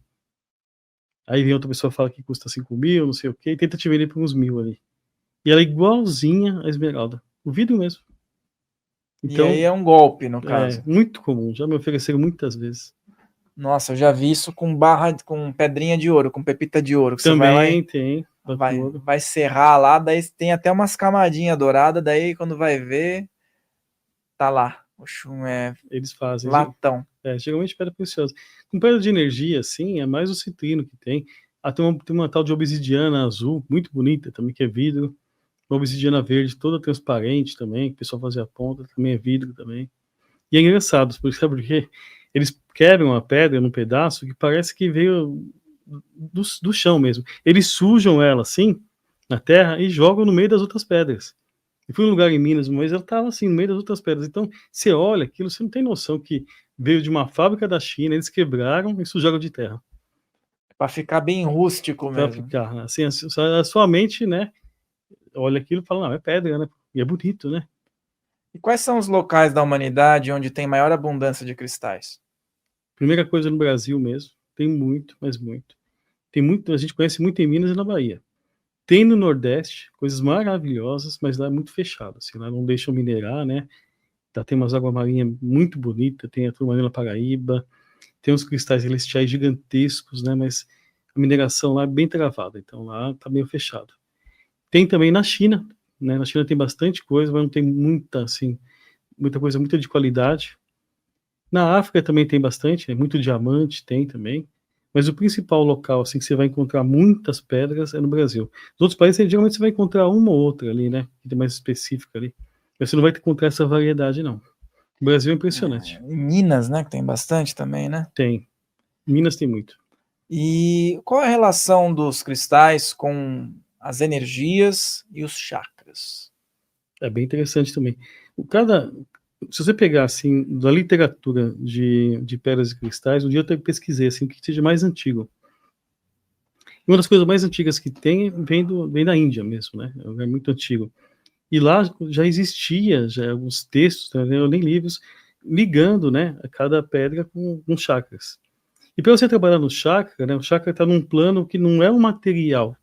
Aí vem outra pessoa fala que custa 5 mil, não sei o que, e tenta te vender por uns 1.000 ali. E ela é igualzinha a esmeralda. O vidro mesmo. E aí Então, é um golpe, no é caso. muito comum. Já me ofereceram muitas vezes. Nossa, eu já vi isso com com pedrinha de ouro, com pepita de ouro, que você vai lá Também e tem. vai serrar lá, daí tem até umas camadinhas douradas, daí quando vai ver, tá lá. O chum é Eles fazem. latão. Geralmente pedra preciosa. Com pedra de energia, assim, é mais o citrino que tem. Ah, tem uma tal de obsidiana azul, muito bonita também, que é vidro. Uma obsidiana verde, toda transparente também, que o pessoal fazia a ponta, também é vidro também. E é engraçado, porque sabe por quê? Eles quebram a pedra num pedaço que parece que veio do chão mesmo. Eles sujam ela assim, na terra, e jogam no meio das outras pedras. Eu fui num lugar em Minas, mas ela estava assim, no meio das outras pedras. Então, você olha aquilo, você não tem noção que veio de uma fábrica da China, eles quebraram e sujaram de terra. Pra ficar bem rústico Para mesmo. ficar, assim, a sua mente, né, olha aquilo e fala, não, é pedra, né? E é bonito, né? E quais são os locais da humanidade onde tem maior abundância de cristais? Primeira coisa no Brasil mesmo, tem muito, mas muito. Tem muito, a gente conhece muito em Minas e na Bahia. Tem no Nordeste, coisas maravilhosas, mas lá é muito fechado, assim, lá não deixam minerar, né? Tá, tem umas águas marinhas muito bonitas, tem a Turmalina Paraíba, tem uns cristais celestiais gigantescos, né? Mas a mineração lá é bem travada, então lá tá meio fechado. Tem também na China, né? Na China tem bastante coisa, mas não tem muita, assim, muita coisa, muita de qualidade. Na África também tem bastante, né? Muito diamante tem também. Mas o principal local, assim, que você vai encontrar muitas pedras é no Brasil. Nos outros países, geralmente você vai encontrar uma ou outra ali, né? Que é mais específica ali. Mas você não vai encontrar essa variedade, não. O Brasil é impressionante. Em Minas, né, que tem bastante também, né? Tem. Minas tem muito. E qual é a relação dos cristais com as energias e os chakras? É bem interessante também. Se você pegar, assim, da literatura de pedras e cristais, um dia eu até pesquisei, assim, o que seja mais antigo. E uma das coisas mais antigas que tem vem da Índia mesmo, né? É um lugar muito antigo. E lá já existia já alguns textos, né, nem livros, ligando, né, a cada pedra com chakras. E para você trabalhar no chakra, né, o chakra está num plano que não é um material.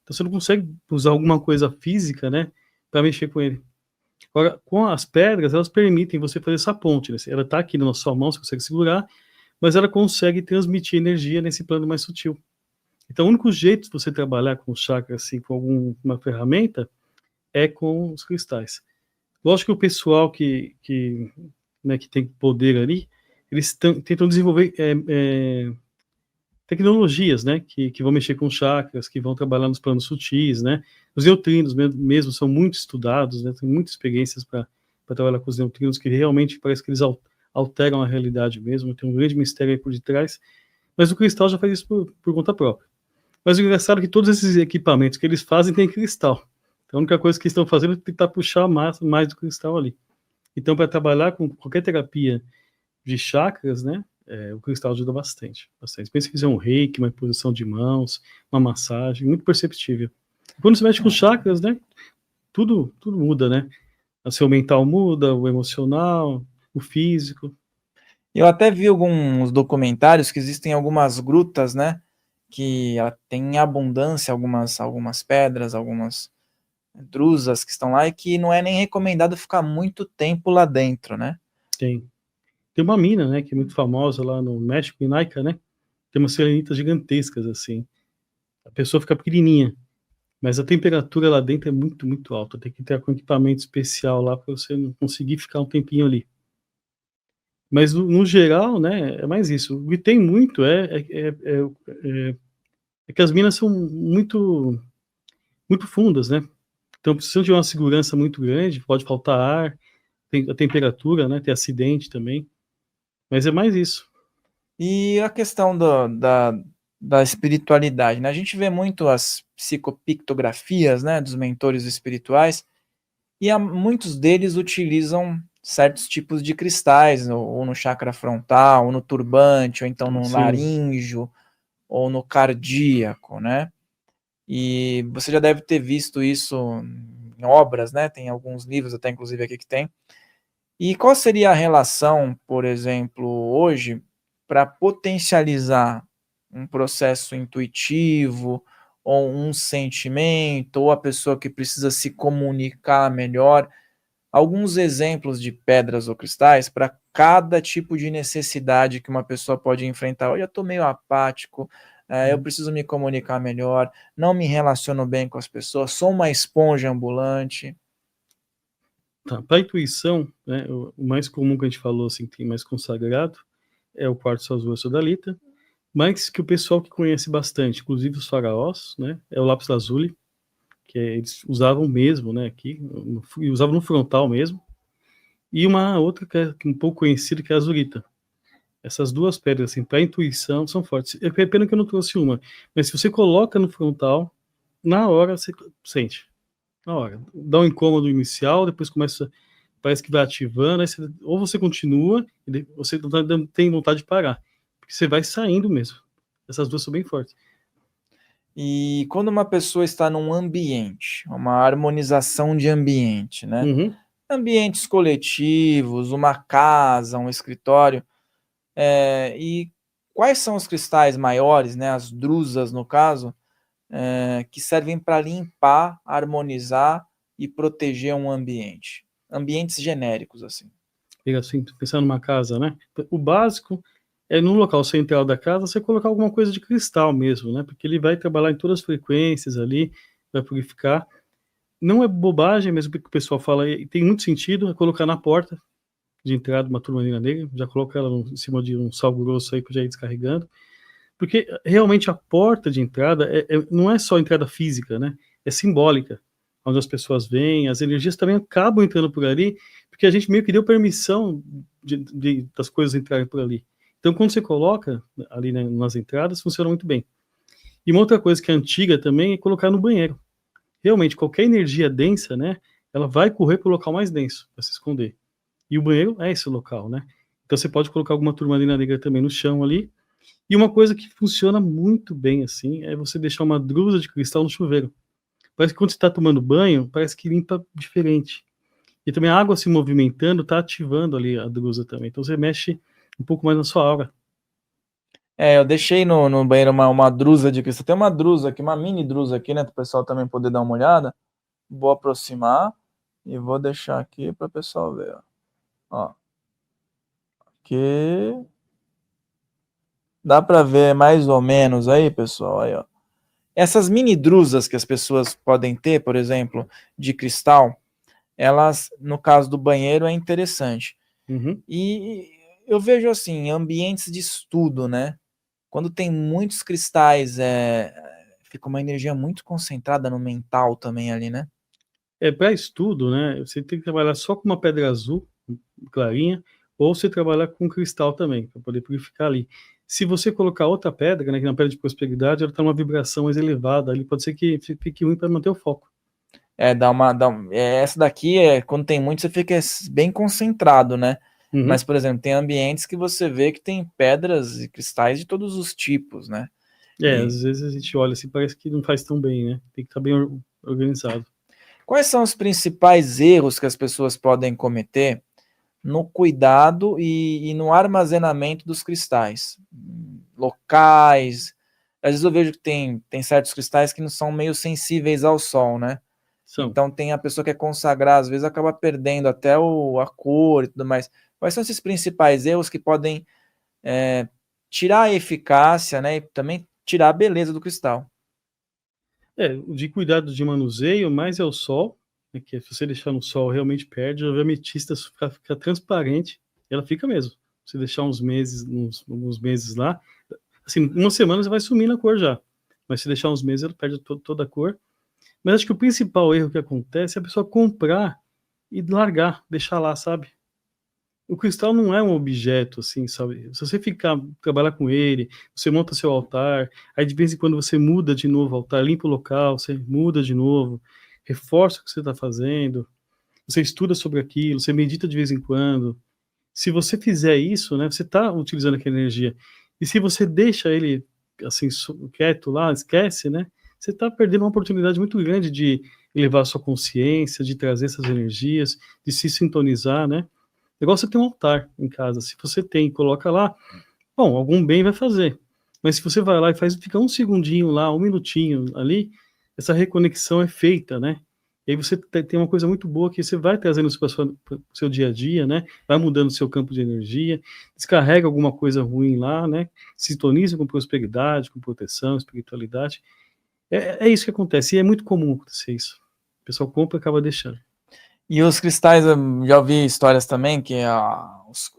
Então você não consegue usar alguma coisa física, né, para mexer com ele. Agora, com as pedras, elas permitem você fazer essa ponte, né? Ela está aqui na sua mão, você consegue segurar, mas ela consegue transmitir energia nesse plano mais sutil. Então, o único jeito de você trabalhar com o chakra, assim, com alguma ferramenta, é com os cristais. Lógico que o pessoal né, que tem poder ali, eles tentam desenvolver tecnologias, né, que vão mexer com chakras, que vão trabalhar nos planos sutis, né. Os neutrinos mesmo são muito estudados, né, tem muitas experiências para trabalhar com os neutrinos, que realmente parece que eles alteram a realidade mesmo, tem um grande mistério aí por detrás, mas o cristal já faz isso por conta própria. Mas o engraçado é que todos esses equipamentos que eles fazem têm cristal. Então a única coisa que estão fazendo é tentar puxar mais do cristal ali. Então, para trabalhar com qualquer terapia de chakras, né, o cristal ajuda bastante, bastante. Pensa que fizer um reiki, uma posição de mãos, uma massagem, muito perceptível. Quando você mexe com chakras, né, tudo muda, né? O seu mental muda, o emocional, o físico. Eu até vi alguns documentários que existem algumas grutas, né, que ela tem em abundância algumas pedras, algumas drusas que estão lá e que não é nem recomendado ficar muito tempo lá dentro, né? Tem uma mina, né, que é muito famosa lá no México, em Naica, né? Tem umas selenitas gigantescas, assim. A pessoa fica pequenininha, mas a temperatura lá dentro é muito, muito alta. Tem que ter com equipamento especial lá para você não conseguir ficar um tempinho ali. Mas no geral, né, é mais isso. O que tem muito é que as minas são muito, muito fundas, né? Então precisam de uma segurança muito grande, pode faltar ar, tem a temperatura, né? Tem acidente também. Mas é mais isso. E a questão da espiritualidade, né? A gente vê muito as psicopictografias, né, dos mentores espirituais, e muitos deles utilizam certos tipos de cristais, ou no chakra frontal, ou no turbante, ou então no Sim. laríngeo, ou no cardíaco, né? E você já deve ter visto isso em obras, né? Tem alguns livros até inclusive aqui que tem. E qual seria a relação, por exemplo, hoje, para potencializar um processo intuitivo, ou um sentimento, ou a pessoa que precisa se comunicar melhor? Alguns exemplos de pedras ou cristais para cada tipo de necessidade que uma pessoa pode enfrentar. Olha, eu estou meio apático, eu Uhum. preciso me comunicar melhor, não me relaciono bem com as pessoas, sou uma esponja ambulante. Tá. Para intuição, né, o mais comum que a gente falou, assim, que tem mais consagrado, é o quartzo azul sodalita, mas que o pessoal que conhece bastante, inclusive os faraós, né, é o lápis lazuli, que eles usavam mesmo, né, aqui, e usavam no frontal mesmo, e uma outra que é um pouco conhecida, que é a azurita. Essas duas pedras, assim, para intuição, são fortes. É pena que eu não trouxe uma, mas se você coloca no frontal, na hora você sente. Na hora. Dá um incômodo inicial, depois começa, parece que vai ativando, aí ou você continua, e você tem vontade de parar, porque você vai saindo mesmo. Essas duas são bem fortes. E quando uma pessoa está num ambiente, uma harmonização de ambiente, né? Uhum. Ambientes coletivos, uma casa, um escritório, e quais são os cristais maiores, né? As drusas, no caso, que servem para limpar, harmonizar e proteger um ambiente. Ambientes genéricos, assim. Fica assim, pensando numa casa, né? O básico é no local central da casa você colocar alguma coisa de cristal mesmo, né? Porque ele vai trabalhar em todas as frequências ali, vai purificar. Não é bobagem mesmo que o pessoal fala, e tem muito sentido, é colocar na porta de entrada uma turmalina negra, já coloca ela em cima de um sal grosso aí para já ir descarregando, porque realmente a porta de entrada não é só entrada física, né? É simbólica, onde as pessoas vêm, as energias também acabam entrando por ali, porque a gente meio que deu permissão das coisas entrarem por ali. Então, quando você coloca ali, né, nas entradas, funciona muito bem. E uma outra coisa que é antiga também é colocar no banheiro. Realmente, qualquer energia densa, né, ela vai correr para o local mais denso, para se esconder. E o banheiro é esse local, né? Então você pode colocar alguma turmalina negra também no chão ali. E uma coisa que funciona muito bem assim é você deixar uma drusa de cristal no chuveiro. Parece que quando você está tomando banho, parece que limpa diferente. E também a água se movimentando está ativando ali a drusa também. Então você mexe um pouco mais na sua aura. Eu deixei no banheiro uma drusa de cristal. Tem uma drusa aqui, uma mini drusa aqui, né? Para o pessoal também poder dar uma olhada. Vou aproximar e vou deixar aqui para o pessoal ver. Ó. Aqui. Dá para ver mais ou menos aí, pessoal. Aí, ó. Essas mini drusas que as pessoas podem ter, por exemplo, de cristal, elas, no caso do banheiro, é interessante. Uhum. E eu vejo assim, ambientes de estudo, né? Quando tem muitos cristais, fica uma energia muito concentrada no mental também ali, né? Para estudo, né? Você tem que trabalhar só com uma pedra azul clarinha, ou você trabalhar com cristal também, para poder purificar ali. Se você colocar outra pedra, né, que é uma pedra de prosperidade, ela está numa vibração mais elevada, ali pode ser que fique ruim para manter o foco. Essa daqui quando tem muito, você fica bem concentrado, né? Mas, Uhum. por exemplo, tem ambientes que você vê que tem pedras e cristais de todos os tipos, né? E Às vezes a gente olha assim, parece que não faz tão bem, né? Tem que estar bem organizado. quais são os principais erros que as pessoas podem cometer no cuidado e no armazenamento dos cristais? Locais. Às vezes eu vejo que tem certos cristais que não são meio sensíveis ao sol, né? São. Então tem a pessoa que é consagrar, às vezes acaba perdendo até a cor e tudo mais. Quais são esses principais erros que podem tirar a eficácia, né? E também tirar a beleza do cristal? De cuidado de manuseio, mais é o sol, né, que se você deixar no sol realmente perde, a ametista fica transparente, ela fica mesmo. Você deixar uns meses lá, assim, uma semana você vai sumir na cor já, mas se deixar uns meses ela perde toda a cor. Mas acho que o principal erro que acontece é a pessoa comprar e largar, deixar lá, sabe? O cristal não é um objeto, assim, sabe? Se você trabalhar com ele, você monta seu altar, aí de vez em quando você muda de novo o altar, limpa o local, você muda de novo, reforça o que você está fazendo, você estuda sobre aquilo, você medita de vez em quando. Se você fizer isso, né, você está utilizando aquela energia. E se você deixa ele, assim, quieto lá, esquece, né, você está perdendo uma oportunidade muito grande de elevar a sua consciência, de trazer essas energias, de se sintonizar, né? É igual você tem um altar em casa. Se você tem e coloca lá, bom, algum bem vai fazer. Mas se você vai lá e fica um segundinho lá, um minutinho ali, essa reconexão é feita, né? E aí você tem uma coisa muito boa que você vai trazendo isso para o seu dia a dia, né? Vai mudando o seu campo de energia, descarrega alguma coisa ruim lá, né? Sintoniza com prosperidade, com proteção, espiritualidade. É isso que acontece. E é muito comum acontecer isso. O pessoal compra e acaba deixando. E os cristais, eu já ouvi histórias também que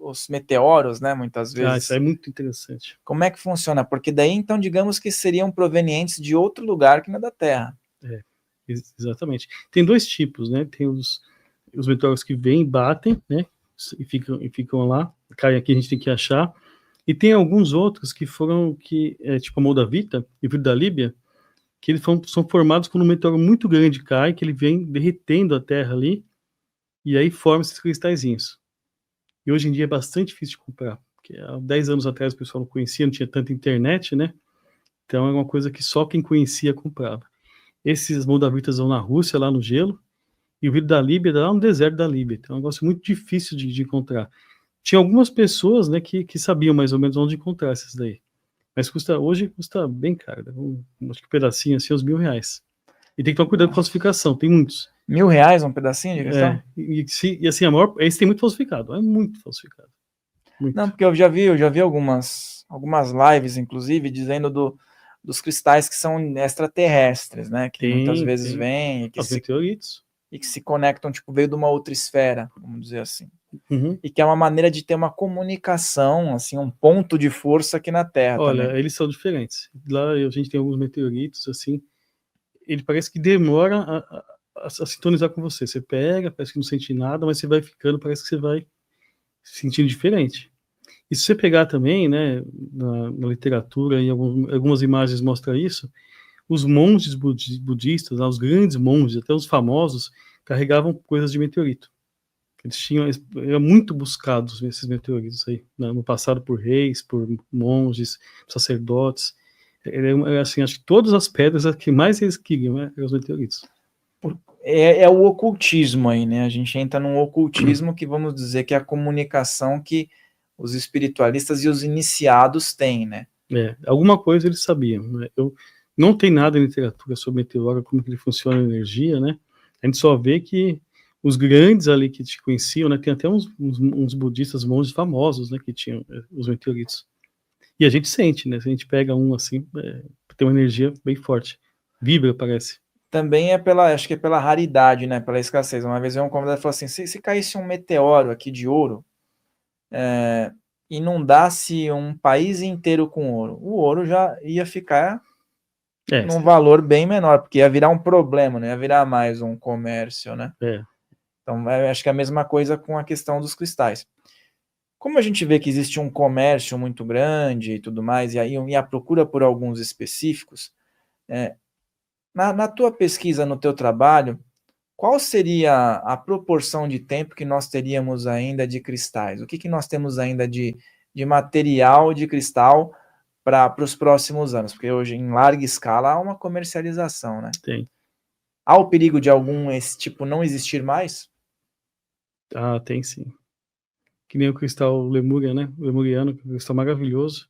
os meteoros, né, muitas vezes. Isso é muito interessante. Como é que funciona? Porque daí, então, digamos que seriam provenientes de outro lugar que não é da Terra. Exatamente. Tem dois tipos, né? Tem os meteoros que vêm, batem, né? E ficam lá, caem aqui, a gente tem que achar. E tem alguns outros que foram, tipo a Moldavita e o Vírus da Líbia, que eles são formados quando um meteoro muito grande cai, que ele vem derretendo a Terra ali, e aí forma esses cristalzinhos. E hoje em dia é bastante difícil de comprar, porque há 10 anos atrás o pessoal não conhecia, não tinha tanta internet, né? Então é uma coisa que só quem conhecia comprava. Esses moldavitas vão na Rússia, lá no gelo, e o vidro da Líbia lá no deserto da Líbia. Então é um negócio muito difícil de encontrar. Tinha algumas pessoas, né, que sabiam mais ou menos onde encontrar esses daí. Mas hoje custa bem caro. Acho que um pedacinho assim, uns R$1.000. E tem que tomar cuidado com a falsificação, tem muitos. R$1.000 um pedacinho de cristal? E assim, esse tem muito falsificado, é muito falsificado. Muito. Não, porque eu já vi algumas lives, inclusive, dizendo dos cristais que são extraterrestres, né? Que muitas vezes vêm e que se conectam, tipo, veio de uma outra esfera, vamos dizer assim. Uhum. E que é uma maneira de ter uma comunicação, assim, um ponto de força aqui na Terra. Olha, também. eles são diferentes. Lá a gente tem alguns meteoritos, assim, ele parece que demora a sintonizar com você. Você pega, parece que não sente nada, mas você vai ficando, parece que você vai se sentindo diferente. E se você pegar também, né, na literatura, e algumas imagens mostram isso, os monges budistas, os grandes monges, até os famosos, carregavam coisas de meteorito. Eram muito buscados esses meteoritos aí, né, no passado por reis, por monges, sacerdotes. Assim, acho que todas as pedras que mais eles queriam eram os meteoritos. É o ocultismo aí, né? A gente entra num ocultismo que vamos dizer que é a comunicação que os espiritualistas e os iniciados têm, né? Alguma coisa eles sabiam, né? Não tem nada em literatura sobre meteoro, como que ele funciona a energia, né? A gente só vê que os grandes ali que te conheciam, né? Tem até uns budistas monges famosos, né? Que tinham os meteoritos. E a gente sente, né? Se a gente pega um assim, tem uma energia bem forte. Vibra, parece. Também acho que é pela raridade, né? Pela escassez. Uma vez eu um convidado falou assim, se caísse um meteoro aqui de ouro, inundasse um país inteiro com ouro, o ouro já ia ficar num valor bem menor, porque ia virar um problema, não ia virar mais um comércio, né? Então, acho que é a mesma coisa com a questão dos cristais. Como a gente vê que existe um comércio muito grande e tudo mais, e a procura por alguns específicos, na tua pesquisa, no teu trabalho, qual seria a proporção de tempo que nós teríamos ainda de cristais? O que nós temos ainda de material de cristal para os próximos anos? Porque hoje, em larga escala, há uma comercialização, né? Tem. Há o perigo de esse tipo não existir mais? Tem sim. Que nem o cristal lemúria, né? O lemuriano, que é um cristal maravilhoso.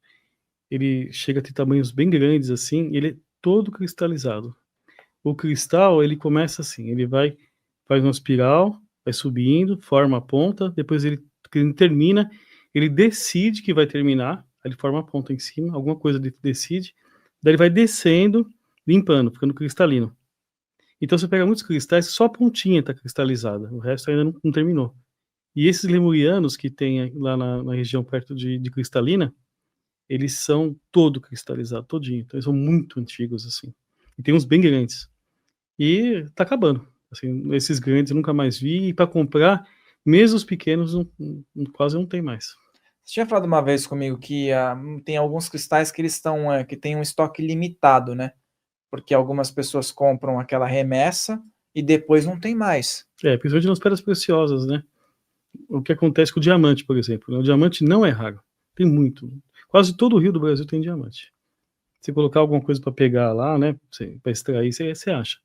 Ele chega a ter tamanhos bem grandes assim, ele é todo cristalizado. O cristal, ele começa assim, ele faz uma espiral, vai subindo, forma a ponta, depois ele termina, ele decide que vai terminar, ele forma a ponta em cima, alguma coisa decide, daí ele vai descendo, limpando, ficando cristalino. Então você pega muitos cristais, só a pontinha está cristalizada, o resto ainda não terminou. E esses lemurianos que tem lá na região perto de Cristalina, eles são todo cristalizado, todinho. Então eles são muito antigos, assim. E tem uns bem grandes. E tá acabando. Assim, esses grandes eu nunca mais vi. E para comprar, mesmo os pequenos, quase não tem mais. Você tinha falado uma vez comigo que tem alguns cristais que eles estão que tem um estoque limitado, né? Porque algumas pessoas compram aquela remessa e depois não tem mais. Principalmente nas pedras preciosas, né? O que acontece com o diamante, por exemplo, né? O diamante não é raro. Tem muito. Quase todo o rio do Brasil tem diamante. Se colocar alguma coisa para pegar lá, né? Para extrair, você acha.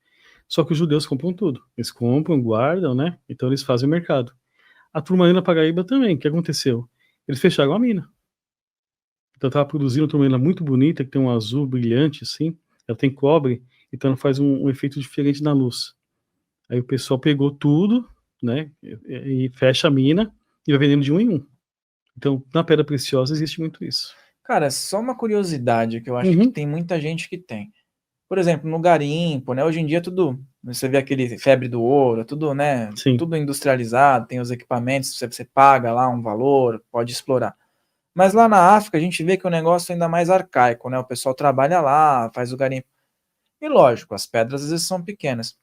Só que os judeus compram tudo. Eles compram, guardam, né? Então eles fazem o mercado. A turmalina Paraíba também. O que aconteceu? Eles fecharam a mina. Então estava produzindo uma turmalina muito bonita, que tem um azul brilhante, assim. Ela tem cobre, então ela faz um efeito diferente na luz. Aí o pessoal pegou tudo, né? E fecha a mina e vai vendendo de um em um. Então, na pedra preciosa existe muito isso. Cara, só uma curiosidade que eu acho que Uhum. tem muita gente que tem. Por exemplo, no garimpo, né? Hoje em dia tudo, você vê aquele febre do ouro, tudo, né? Sim. Tudo industrializado, tem os equipamentos, você paga lá um valor, pode explorar. Mas lá na África a gente vê que o negócio é ainda mais arcaico, né? O pessoal trabalha lá, faz o garimpo. E lógico, as pedras às vezes são pequenas.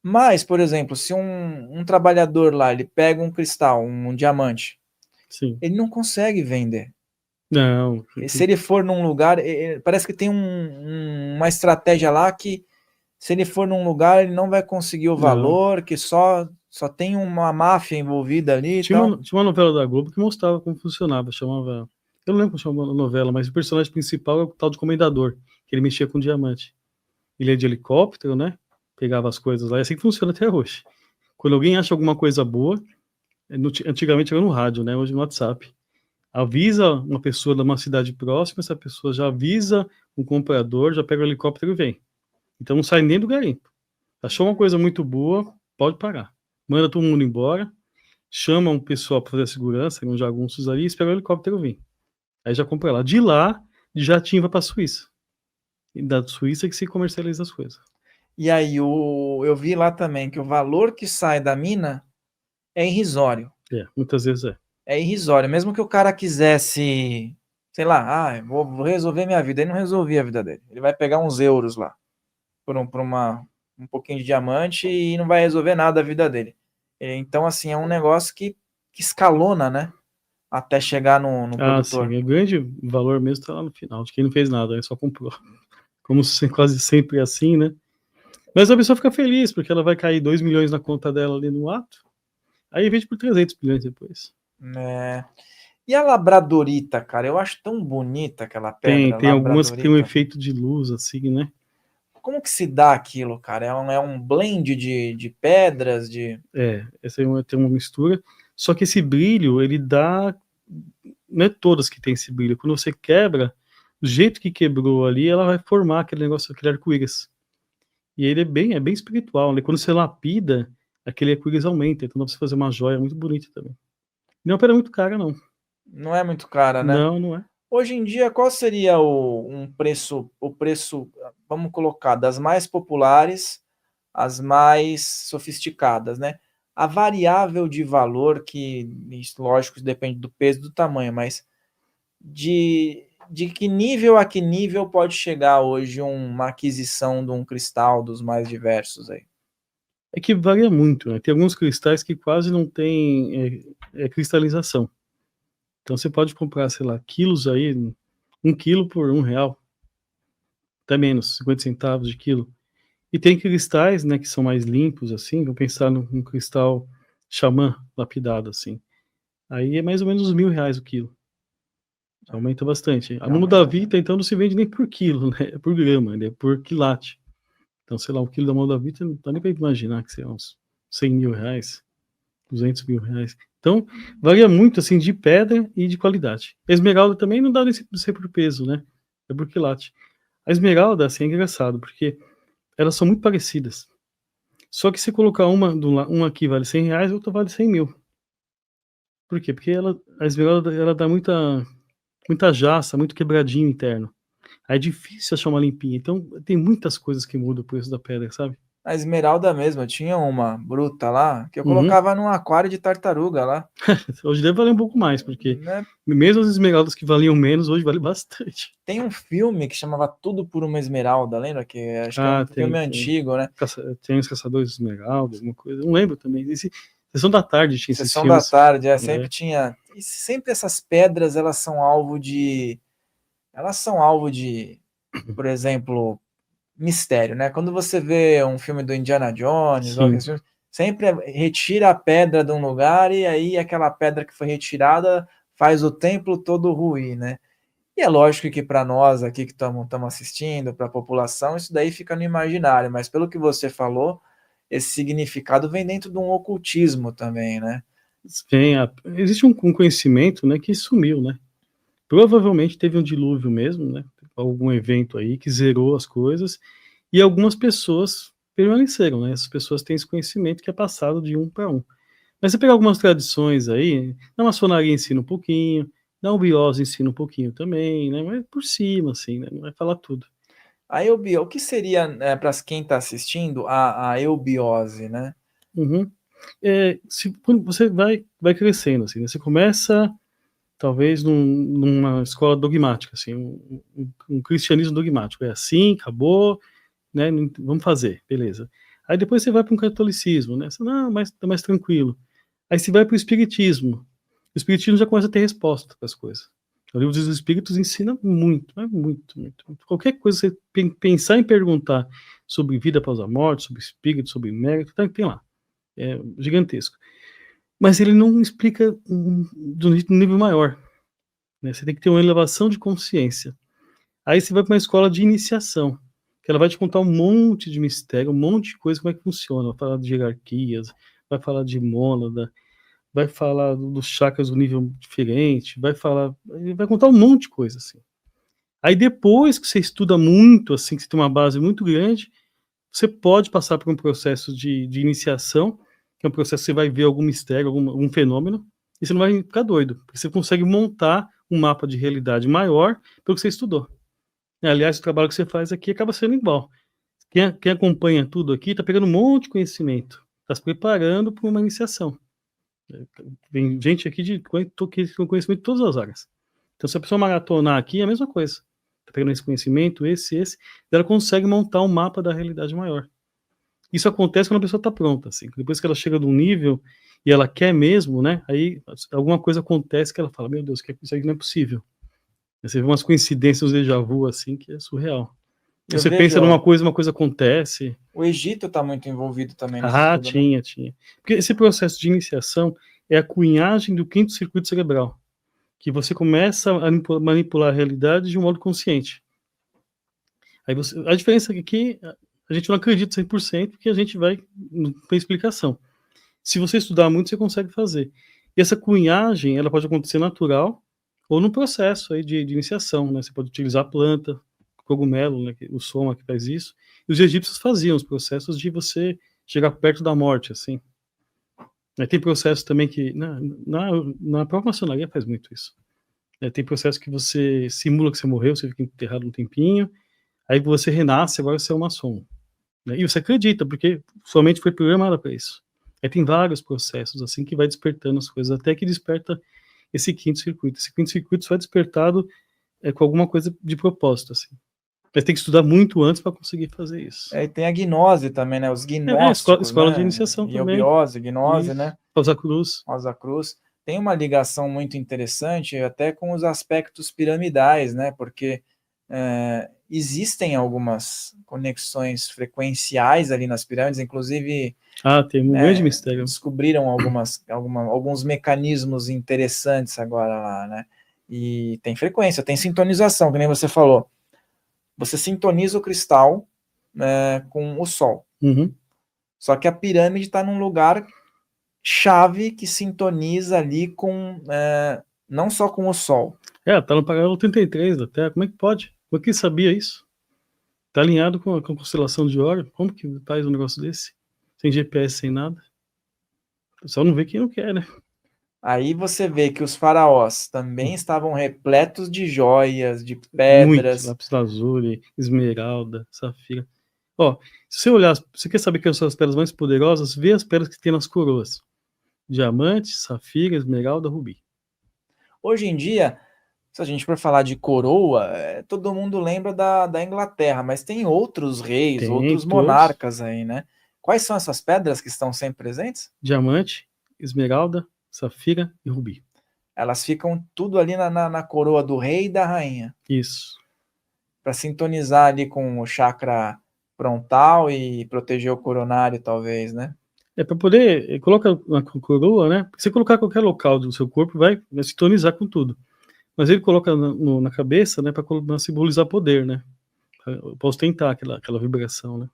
Mas, por exemplo, se um trabalhador lá, ele pega um cristal, um diamante, Sim. ele não consegue vender. Não. E se ele for num lugar, parece que tem uma estratégia lá que se ele for num lugar, ele não vai conseguir o Não. valor, que só tem uma máfia envolvida ali e Tinha tal. uma novela da Globo que mostrava como funcionava. Chamava. Eu não lembro como chamava a novela, mas o personagem principal é o tal de Comendador, que ele mexia com diamante. Ele é de helicóptero, né? Pegava as coisas lá, e assim que funciona até hoje. Quando alguém acha alguma coisa boa, antigamente era no rádio, né? Hoje no WhatsApp. Avisa uma pessoa de uma cidade próxima, essa pessoa já avisa um comprador, já pega o helicóptero e vem. Então não sai nem do garimpo. Achou uma coisa muito boa, pode parar. Manda todo mundo embora, chama um pessoal para fazer a segurança, uns jagunços ali, e espera o helicóptero vir. Aí já compra lá. De lá, de jatinho vai para a Suíça. E da Suíça que se comercializa as coisas. E aí eu vi lá também que o valor que sai da mina é irrisório. Muitas vezes é. É irrisório. Mesmo que o cara quisesse, sei lá, vou resolver minha vida, ele não resolvia a vida dele. Ele vai pegar uns euros lá por um pouquinho de diamante e não vai resolver nada a vida dele. Então, assim, é um negócio que escalona, né? Até chegar no produtor. Sim. O grande valor mesmo está lá no final, de quem não fez nada, aí só comprou. Como quase sempre é assim, né? Mas a pessoa fica feliz, porque ela vai cair 2 milhões na conta dela ali no ato, aí vende por 300 milhões depois. É. E a labradorita, cara? Eu acho tão bonita aquela pedra, Tem algumas que tem um labradorita. efeito de luz, assim, né? Como que se dá aquilo, cara? É um blend de pedras, de... Essa tem uma mistura. Só que esse brilho, ele dá. Não é todas que tem esse brilho. Quando você quebra, do jeito que quebrou ali, ela vai formar aquele negócio, aquele arco-íris. E ele é bem espiritual, né? Quando você lapida, aquele arco-íris aumenta. Então dá pra você fazer uma joia muito bonita também. Não é uma pedra muito cara, não. Não é muito cara, né? Não, não é. Hoje em dia, qual seria o preço, vamos colocar, das mais populares às mais sofisticadas, né? A variável de valor, que, isso, lógico, depende do peso e do tamanho, mas de que nível a que nível pode chegar hoje uma aquisição de um cristal dos mais diversos aí? É que varia muito, né? Tem alguns cristais que quase não tem cristalização. Então você pode comprar, sei lá, quilos aí, 1 quilo por R$ 1, até menos, 50 centavos de quilo. E tem cristais, né, que são mais limpos, assim, vou pensar num cristal xamã lapidado, assim. Aí é mais ou menos uns R$ 1.000 o quilo. Aumenta bastante. A Já Mundo aumenta da bastante. Vita, então, não se vende nem por quilo, né? É por grama, né? É por quilate. Então, sei lá, 1 quilo da Mundo da Vita não dá nem para imaginar que seja uns R$ 100.000, R$ 200.000. Então, varia muito, assim, de pedra e de qualidade. A esmeralda também não dá nem ser por peso, né? É por quilate. A esmeralda, assim, é engraçado, porque elas são muito parecidas. Só que se colocar uma aqui vale R$ 100, a outra vale 100 mil. Por quê? Porque a esmeralda, ela dá muita jaça, muito quebradinho interno. Aí é difícil achar uma limpinha. Então, tem muitas coisas que mudam o preço da pedra, sabe? A esmeralda mesmo, eu tinha uma bruta lá, que eu Uhum. colocava num aquário de tartaruga lá, Hoje deve valer um pouco mais, porque né? mesmo as esmeraldas que valiam menos, hoje vale bastante. Tem um filme que chamava Tudo por uma Esmeralda, lembra? Que acho que é um Ah, filme tem. antigo, né? Tem os caçadores de esmeralda, alguma coisa. Não lembro também. Sessão da tarde tinha esses Sessão da filmes. Tarde, sempre É, tinha. E sempre essas pedras, elas são alvo de, por exemplo, mistério, né? Quando você vê um filme do Indiana Jones, ou sim. aqueles filmes, sempre retira a pedra de um lugar e aí aquela pedra que foi retirada faz o templo todo ruir, né? E é lógico que para nós aqui que estamos assistindo, para a população, isso daí fica no imaginário, mas pelo que você falou, esse significado vem dentro de um ocultismo também, né? Existe um conhecimento, né, que sumiu, né? Provavelmente teve um dilúvio mesmo, né? Algum evento aí que zerou as coisas e algumas pessoas permaneceram, né? Essas pessoas têm esse conhecimento que é passado de um para um. Mas você pegar algumas tradições aí, na maçonaria ensina um pouquinho, na ubiose ensina um pouquinho também, né? Mas por cima, assim, né? Não vai falar tudo. A o que seria, para quem está assistindo, a eubiose, né? Uhum. Quando você vai crescendo, assim, né? Você começa, talvez, numa escola dogmática, assim, um cristianismo dogmático. É assim, acabou, né? Vamos fazer, beleza. Aí depois você vai para um catolicismo, né? Você, não, mas tá mais tranquilo. Aí você vai para o espiritismo. O espiritismo já começa a ter resposta para as coisas. O livro dos Espíritos ensina muito, mas muito, muito, muito. Qualquer coisa que você pensar em perguntar sobre vida após a morte, sobre espírito, sobre mérito, tem lá. É gigantesco. Mas ele não explica de um nível maior. Né? Você tem que ter uma elevação de consciência. Aí você vai para uma escola de iniciação, que ela vai te contar um monte de mistério, um monte de coisa, como é que funciona. Vai falar de hierarquias, vai falar de mônada, vai falar dos chakras do nível diferente, vai contar um monte de coisa, assim. Aí depois que você estuda muito, assim, que você tem uma base muito grande, você pode passar por um processo de iniciação, que é um processo que você vai ver algum mistério, algum fenômeno, e você não vai ficar doido, porque você consegue montar um mapa de realidade maior pelo que você estudou. Aliás, o trabalho que você faz aqui acaba sendo igual. Quem acompanha tudo aqui está pegando um monte de conhecimento, está se preparando para uma iniciação. Tem gente aqui com conhecimento de todas as áreas. Então, se a pessoa maratonar aqui, é a mesma coisa. Está pegando esse conhecimento, ela consegue montar um mapa da realidade maior. Isso acontece quando a pessoa está pronta, assim. Depois que ela chega num nível e ela quer mesmo, né? Aí alguma coisa acontece que ela fala, meu Deus, isso aqui não é possível. Você vê umas coincidências, uns déjà vu, assim, que é surreal. Eu Você vejo, pensa numa ó, coisa, uma coisa acontece. o Egito está muito envolvido também nisso Ah, tudo, né? tinha. Porque esse processo de iniciação é a cunhagem do quinto circuito cerebral, que você começa a manipular a realidade de um modo consciente. A diferença é que a gente não acredita 100% porque a gente não tem explicação. Se você estudar muito, você consegue fazer. E essa cunhagem, ela pode acontecer natural ou no processo aí de iniciação, né? Você pode utilizar a planta, cogumelo, né? O soma que faz isso. E os egípcios faziam os processos de você chegar perto da morte, assim. Tem processo também que, na própria maçonaria faz muito isso. Tem processo que você simula que você morreu, você fica enterrado um tempinho, aí você renasce, agora você é um maçom. Né? E você acredita, porque sua mente foi programada para isso. Aí tem vários processos assim que vai despertando as coisas, até que desperta esse quinto circuito. Esse quinto circuito só é despertado com alguma coisa de propósito, assim. Mas tem que estudar muito antes para conseguir fazer isso. E tem a gnose também, né? Os Escola, gnósticos, escola de né? iniciação também. Eubiose, gnose, Isso. né? Rosa Cruz. Rosa Cruz. Tem uma ligação muito interessante até com os aspectos piramidais, né? Porque existem algumas conexões frequenciais ali nas pirâmides, inclusive Tem um grande mistério. descobriram alguns mecanismos interessantes agora lá, né? E tem frequência, tem sintonização, que nem você falou. Você sintoniza o cristal, né, com o Sol. Uhum. Só que a pirâmide está num lugar chave que sintoniza ali não só com o Sol. Tá no paralelo 33 da Terra. Como é que pode? Como é que sabia isso? Tá alinhado com a constelação de Órion. Como que faz um negócio desse? Sem GPS, sem nada. O pessoal não vê quem não quer, né? Aí você vê que os faraós também estavam repletos de joias, de Muito. pedras. Lápis lazuli, esmeralda, safira. Ó, se você olhar, se você quer saber quais são as pedras mais poderosas, vê as pedras que tem nas coroas. Diamante, safira, esmeralda, rubi. Hoje em dia, se a gente for falar de coroa, todo mundo lembra da Inglaterra, mas tem outros reis, Tem outros todos. monarcas aí, né? Quais são essas pedras que estão sempre presentes? Diamante, esmeralda, safira e rubi. Elas ficam tudo ali na coroa do rei e da rainha, Isso. para sintonizar ali com o chakra frontal e proteger o coronário, talvez, né? É para poder, coloca na coroa, né? Porque se colocar qualquer local do seu corpo, vai sintonizar com tudo. Mas ele coloca na cabeça, né, para simbolizar poder, né? Pra ostentar aquela vibração, né?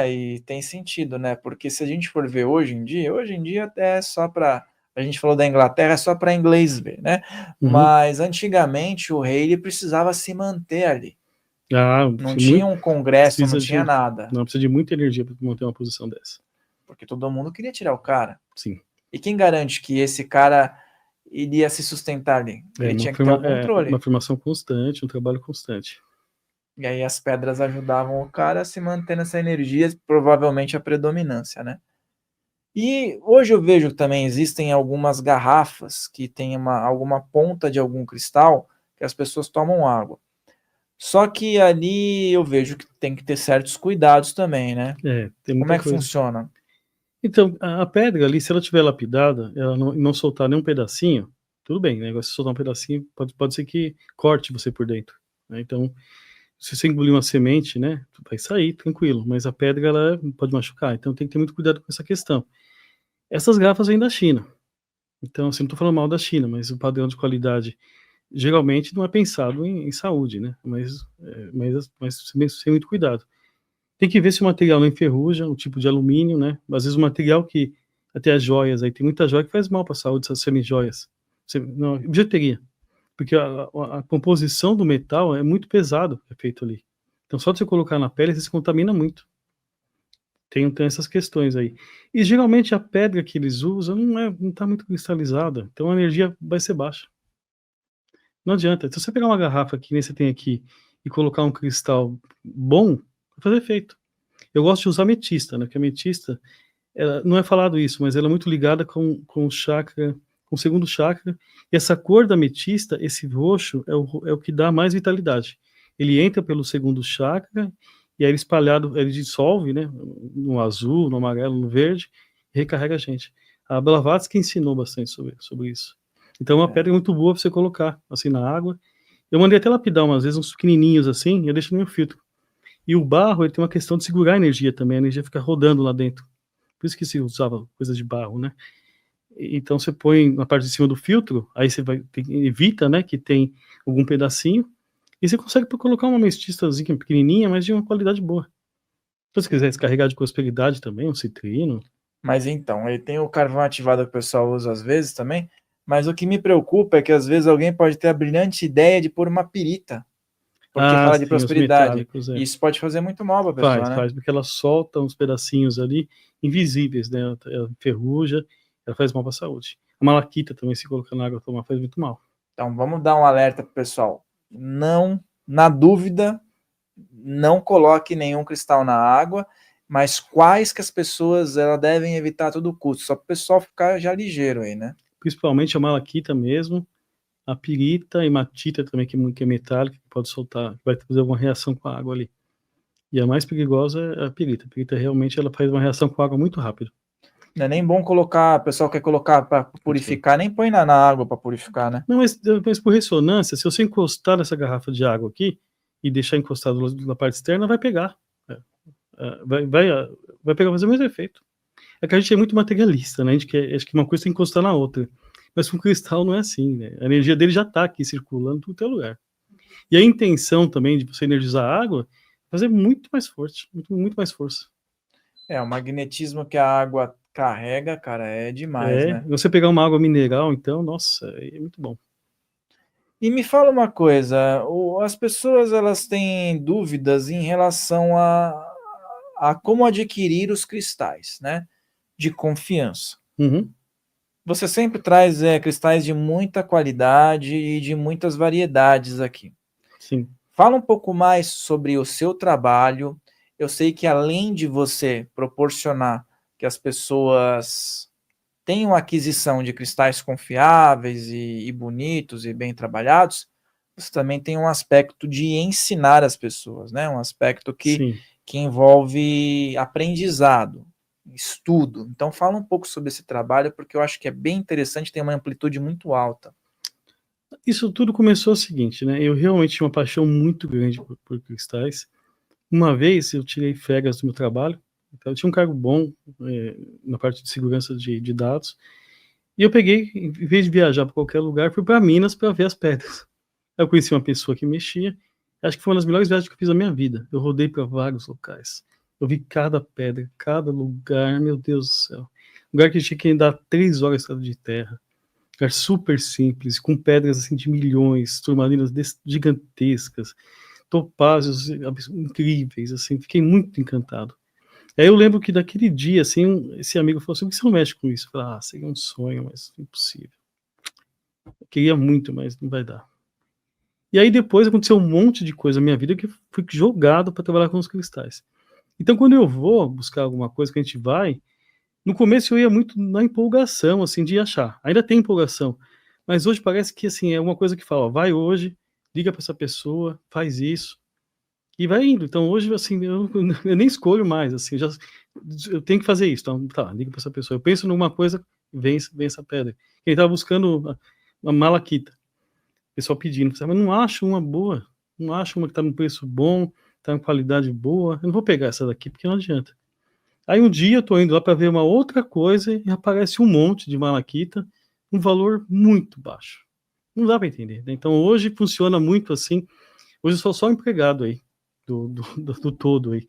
E tem sentido, né? Porque se a gente for ver hoje em dia é só para, a gente falou da Inglaterra, é só para inglês ver, né? Uhum. Mas antigamente o rei ele precisava se manter ali. Ah, Não tinha um congresso, não precisa tinha nada, não, precisa de muita energia para manter uma posição dessa. porque todo mundo queria tirar o cara. Sim. E quem garante que esse cara iria se sustentar ali? Ele tinha que ter o Uma controle. formação constante, um trabalho constante. E aí as pedras ajudavam o cara a se manter nessa energia, provavelmente a predominância, né? E hoje eu vejo que também existem algumas garrafas que tem alguma ponta de algum cristal que as pessoas tomam água. Só que ali eu vejo que tem que ter certos cuidados também, né? Tem Como muita é que coisa. funciona? Então, a pedra ali, se ela tiver lapidada, ela não soltar nenhum pedacinho, tudo bem, né? Agora, se soltar um pedacinho, pode ser que corte você por dentro, né? Então, se você engolir uma semente, né, vai sair tranquilo, mas a pedra ela pode machucar, então tem que ter muito cuidado com essa questão. Essas garrafas vêm da China, então assim, não estou falando mal da China, mas o padrão de qualidade geralmente não é pensado em saúde, né, mas sem muito cuidado. Tem que ver se o material não enferruja, o tipo de alumínio, né, às vezes o material que até as joias aí, tem muita joia que faz mal para a saúde, essas semi-joias, não, bijuteria. Porque a composição do metal é muito pesado, que é feito ali. Então só de você colocar na pele, você se contamina muito. Tem essas questões aí. E geralmente a pedra que eles usam não tá muito cristalizada, então a energia vai ser baixa. Não adianta. Se você pegar uma garrafa que nem você tem aqui e colocar um cristal bom, vai fazer efeito. Eu gosto de usar ametista, né, porque a ametista, ela não é falado isso, mas ela é muito ligada com o chakra, com o segundo chakra, e essa cor da ametista, esse roxo, é o que dá mais vitalidade. Ele entra pelo segundo chakra, e aí ele espalhado, ele dissolve, né, no azul, no amarelo, no verde, e recarrega a gente. A Blavatsky ensinou bastante sobre isso. Então é uma pedra muito boa para você colocar, assim, na água. Eu mandei até lapidar umas vezes, uns pequenininhos assim, eu deixo no meu filtro. E o barro, ele tem uma questão de segurar a energia também, a energia fica rodando lá dentro. Por isso que se usava coisas de barro, né? Então você põe na parte de cima do filtro, aí você evita, né, que tem algum pedacinho, e você consegue colocar uma mestiçazinha pequenininha, mas de uma qualidade boa. Então, se quiser descarregar de prosperidade também, um citrino. Mas então, ele tem o carvão ativado que o pessoal usa às vezes também, mas o que me preocupa é que às vezes alguém pode ter a brilhante ideia de pôr uma pirita, porque fala de Sim, os prosperidade, metálicos, e isso pode fazer muito mal para a pessoa, né? faz, porque ela solta uns pedacinhos ali invisíveis, né? Ela enferruja, ela faz mal para a saúde. A malaquita também, se colocar na água tomar, faz muito mal. Então vamos dar um alerta pro pessoal. Não, na dúvida, não coloque nenhum cristal na água, mas quais que as pessoas devem evitar a todo custo, só para o pessoal ficar já ligeiro aí, né? Principalmente a malaquita mesmo, a pirita e hematita também, que é metálica, que pode soltar, vai fazer alguma reação com a água ali. E a mais perigosa é a pirita. A pirita realmente ela faz uma reação com a água muito rápido. Não é nem bom colocar, o pessoal quer colocar para purificar, nem põe na água para purificar, né? Não, mas por ressonância, se você encostar nessa garrafa de água aqui e deixar encostado na parte externa, vai pegar. Vai pegar, fazer o mesmo efeito. É que a gente é muito materialista, né? A gente quer, acho que uma coisa tem que encostar na outra. Mas com cristal não é assim, né? A energia dele já está aqui circulando em todo é lugar. E a intenção também de você energizar a água é fazer muito mais forte, muito mais força. O magnetismo que a água carrega, cara, é demais, né? Você pegar uma água mineral, então, nossa, é muito bom. E me fala uma coisa, as pessoas elas têm dúvidas em relação a como adquirir os cristais, né? De confiança. Uhum. Você sempre traz cristais de muita qualidade e de muitas variedades aqui. Sim. Fala um pouco mais sobre o seu trabalho eu sei que além de você proporcionar que as pessoas tenham aquisição de cristais confiáveis e bonitos e bem trabalhados, você também tem um aspecto de ensinar as pessoas, né? Um aspecto Sim. que envolve aprendizado, estudo. Então fala um pouco sobre esse trabalho, porque eu acho que é bem interessante, tem uma amplitude muito alta. Isso tudo começou o seguinte, né, eu realmente tinha uma paixão muito grande por cristais. Uma vez eu tirei férias do meu trabalho, então eu tinha um cargo bom, na parte de segurança de dados, e eu peguei, em vez de viajar para qualquer lugar, fui para Minas para ver as pedras. Aí eu conheci uma pessoa que mexia, acho que foi uma das melhores viagens que eu fiz na minha vida. Eu rodei para vários locais. Eu vi cada pedra, cada lugar, meu Deus do céu. Lugar que tinha que andar 3 horas estrada de terra. Lugar super simples, com pedras assim de milhões, turmalinas gigantescas, topázios incríveis, assim, fiquei muito encantado. Aí eu lembro que daquele dia, assim, esse amigo falou assim: por que você não mexe com isso? Eu falei: seria um sonho, mas impossível. Eu queria muito, mas não vai dar. E aí depois aconteceu um monte de coisa na minha vida que fui jogado para trabalhar com os cristais. Então quando eu vou buscar alguma coisa que a gente vai, no começo eu ia muito na empolgação, assim, de achar. Ainda tem empolgação, mas hoje parece que, assim, é uma coisa que fala: ó, vai hoje, liga para essa pessoa, faz isso, e vai indo. Então hoje, assim, eu nem escolho mais, assim, já, eu tenho que fazer isso, então tá, liga para essa pessoa. Eu penso numa coisa, vem essa pedra. Quem estava buscando uma malaquita, o pessoal pedindo, mas não acho uma boa, não acho uma que está num preço bom, está em qualidade boa, eu não vou pegar essa daqui porque não adianta. Aí um dia eu tô indo lá para ver uma outra coisa e aparece um monte de malaquita, um valor muito baixo. Não dá para entender, né? Então hoje funciona muito assim. Hoje eu sou só empregado aí, do todo aí.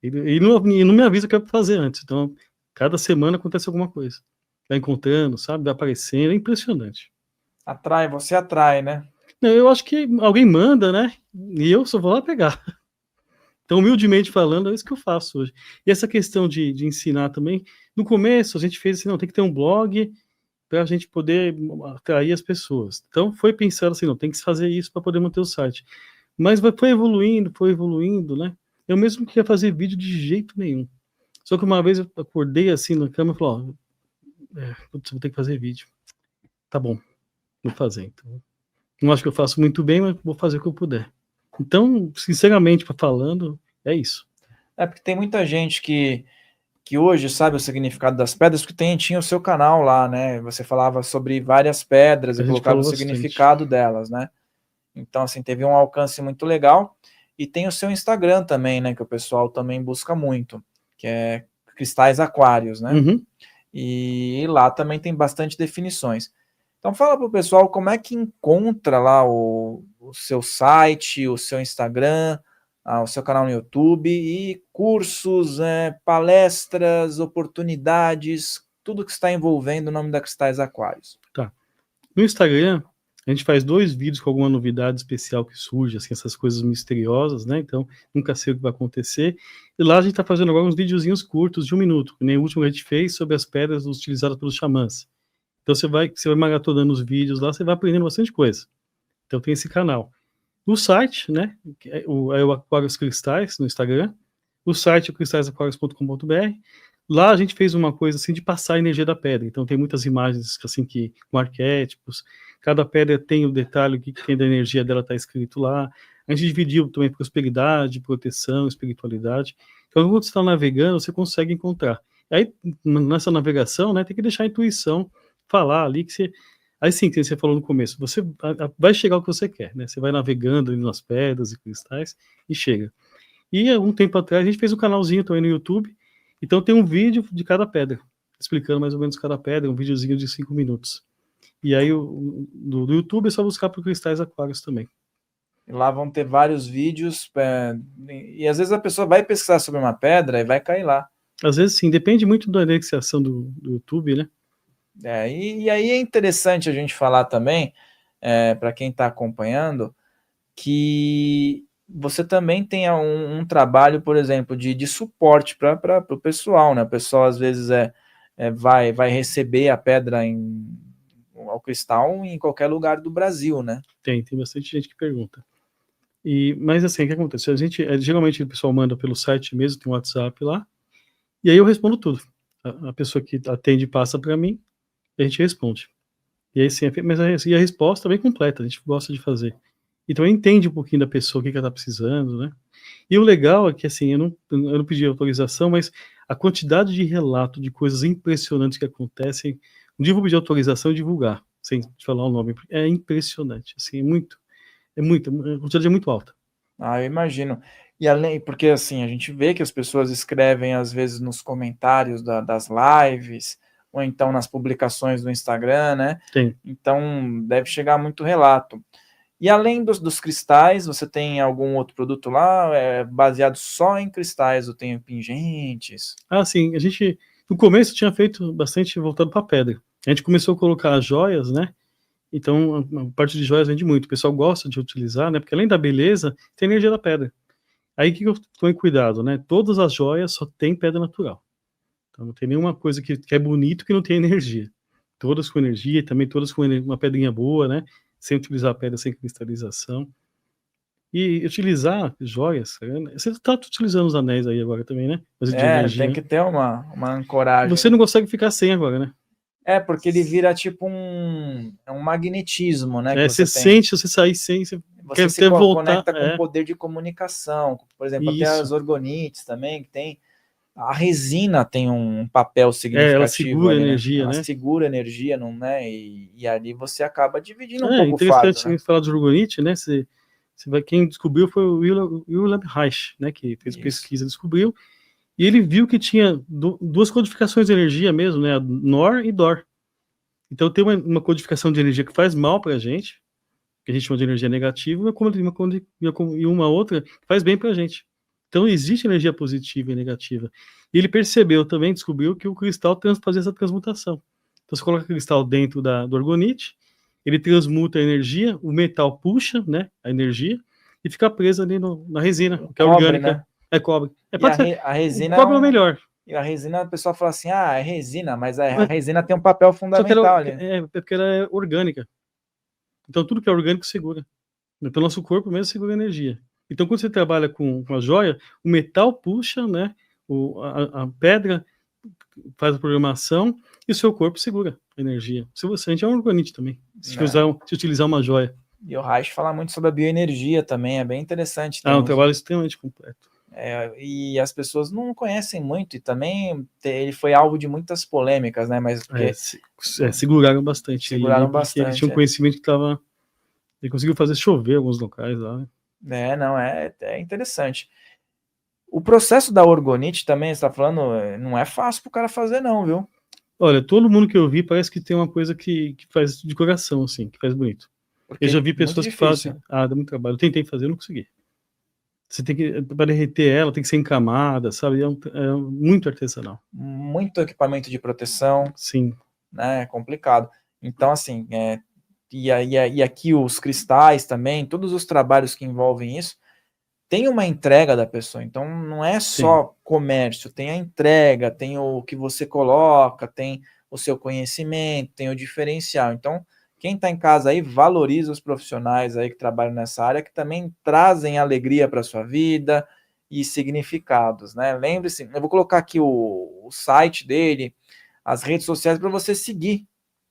E não me avisa o que é pra fazer antes. Então, cada semana acontece alguma coisa. Vai encontrando, sabe? Vai aparecendo. É impressionante. Atrai, você atrai, né? Não, eu acho que alguém manda, né? E eu só vou lá pegar. Então, humildemente falando, é isso que eu faço hoje. E essa questão de ensinar também, no começo a gente fez assim: não, tem que ter um blog para a gente poder atrair as pessoas. Então, foi pensando assim: não, tem que fazer isso para poder manter o site. Mas foi evoluindo, né? Eu mesmo queria fazer vídeo de jeito nenhum. Só que uma vez eu acordei assim na cama e falei: ó, putz, vou ter que fazer vídeo. Tá bom, vou fazer. Então, não acho que eu faço muito bem, mas vou fazer o que eu puder. Então, sinceramente falando, é isso. É porque tem muita gente que hoje sabe o significado das pedras, porque tinha o seu canal lá, né? Você falava sobre várias pedras A e gente colocava falou o bastante. significado delas, né? Então, assim, teve um alcance muito legal. E tem o seu Instagram também, né? Que o pessoal também busca muito, que é Cristais Aquários, né? Uhum. E lá também tem bastante definições. Então fala para o pessoal como é que encontra lá o seu site, o seu Instagram, o seu canal no YouTube e cursos, palestras, oportunidades, tudo que está envolvendo o nome da Cristais Aquários. Tá. No Instagram, a gente faz 2 vídeos com alguma novidade especial que surge, assim, essas coisas misteriosas, né? Então, nunca sei o que vai acontecer. E lá a gente tá fazendo agora uns videozinhos curtos de 1 minuto, que nem o último que a gente fez sobre as pedras utilizadas pelos xamãs. Então você vai maratonando os vídeos lá, você vai aprendendo bastante coisa. Então tem esse canal. O site, né? É o Aquários Cristais no Instagram. O site é cristaisaquarios.com.br. Lá a gente fez uma coisa assim de passar a energia da pedra. Então tem muitas imagens assim que com arquétipos. Cada pedra tem o detalhe, o que tem da energia dela está escrito lá. A gente dividiu também prosperidade, proteção, espiritualidade. Então quando você está navegando, você consegue encontrar. Aí nessa navegação, né, tem que deixar a intuição falar ali que você. Aí sim, que você falou no começo, você vai chegar ao que você quer, né? Você vai navegando nas pedras e cristais e chega. E há um tempo atrás a gente fez um canalzinho também no YouTube, então tem um vídeo de cada pedra, explicando mais ou menos cada pedra, um videozinho de 5 minutos. E aí do YouTube é só buscar por Cristais Aquários também. Lá vão ter vários vídeos, e às vezes a pessoa vai pesquisar sobre uma pedra e vai cair lá. Às vezes sim, depende muito da indexação do YouTube, né? E aí é interessante a gente falar também, para quem está acompanhando, que você também tenha um trabalho, por exemplo, de suporte para o pessoal, né? O pessoal às vezes vai receber a pedra ao cristal em qualquer lugar do Brasil, né? Tem bastante gente que pergunta. Mas assim, o que acontece? Geralmente o pessoal manda pelo site mesmo, tem um WhatsApp lá, e aí eu respondo tudo. A pessoa que atende passa para mim, e a gente responde. E aí sim, mas a resposta é bem completa, a gente gosta de fazer. Então entende um pouquinho da pessoa, o que ela está precisando, né? E o legal é que, assim, eu não pedi autorização, mas a quantidade de relato de coisas impressionantes que acontecem, um dia eu vou pedir autorização e divulgar, sem te falar o nome, porque é impressionante, assim, a quantidade é muito alta. Ah, eu imagino. E além, porque assim, a gente vê que as pessoas escrevem às vezes nos comentários das lives, ou então nas publicações do Instagram, né? Tem. Então deve chegar muito relato. E além dos cristais, você tem algum outro produto lá, baseado só em cristais, ou tem pingentes? Ah, sim, no começo tinha feito bastante voltado para pedra. A gente começou a colocar as joias, né? Então, a parte de joias vende muito. O pessoal gosta de utilizar, né? Porque além da beleza, tem a energia da pedra. Aí o que eu tomo cuidado, né? Todas as joias só tem pedra natural. Então não tem nenhuma coisa que é bonito que não tem energia. Todas com energia, e também todas com uma pedrinha boa, né? Sem utilizar a pedra sem cristalização. E utilizar joias, você está utilizando os anéis aí agora também, né? Mas de energia, Tem né? que ter uma ancoragem. Você não consegue ficar sem agora, né? Porque ele vira tipo um magnetismo, né, que Você você tem. sente, se você sair sem, você Você quer se até voltar. conecta com o poder de comunicação. Por exemplo, até Isso. as orgonites também, que tem. A resina tem um papel Ela significativo segura a ali, né? energia, Ela né? segura energia, não, né? E ali você acaba dividindo um pouco o fardo, Interessante né? falar de orgonite, né? Quem descobriu foi o Wilhelm Reich, né? Que fez Isso. pesquisa, descobriu. E ele viu que tinha duas codificações de energia mesmo, né? NOR e DOR. Então tem uma codificação de energia que faz mal para a gente, que a gente chama de energia negativa, e uma outra que faz bem para a gente. Então existe energia positiva e negativa. E ele percebeu também, descobriu que o cristal fazia essa transmutação. Então você coloca o cristal dentro do orgonite, ele transmuta a energia, o metal puxa, né, a energia, e fica preso ali na resina, que é Cobre, orgânica. né? É cobre. E a O resina cobre é o melhor. E a resina, o pessoão fala assim, é resina, mas a resina tem um papel Só que fundamental ali. porque ela é orgânica. Então tudo que é orgânico segura. Então nosso corpo mesmo segura energia. Então quando você trabalha com a joia, o metal puxa, né? A pedra faz a programação e o seu corpo segura a energia. A gente é um orgonite também, se utilizar uma joia. E o Reich fala muito sobre a bioenergia também, é bem interessante. Um trabalho extremamente completo. E as pessoas não conhecem muito, e também ele foi alvo de muitas polêmicas, né? Mas porque seguraram bastante. Seguraram porque bastante. Ele tinha um conhecimento que estava. Ele conseguiu fazer chover alguns locais lá. Né? É interessante. O processo da orgonite também, você está falando, não é fácil para o cara fazer, não, viu? Olha, todo mundo que eu vi parece que tem uma coisa que faz de coração, assim, que faz bonito. Porque eu já vi pessoas que fazem. Dá muito trabalho. Eu tentei fazer, eu não consegui. Você tem que, para derreter ela, tem que ser encamada, sabe? É muito artesanal. Muito equipamento de proteção. Sim. Né? É complicado. Então, assim, e aqui os cristais também, todos os trabalhos que envolvem isso, tem uma entrega da pessoa. Então, não é só comércio, tem a entrega, tem o que você coloca, tem o seu conhecimento, tem o diferencial. Então, quem está em casa aí, valoriza os profissionais aí que trabalham nessa área, que também trazem alegria para a sua vida e significados, né? Lembre-se, eu vou colocar aqui o site dele, as redes sociais, para você seguir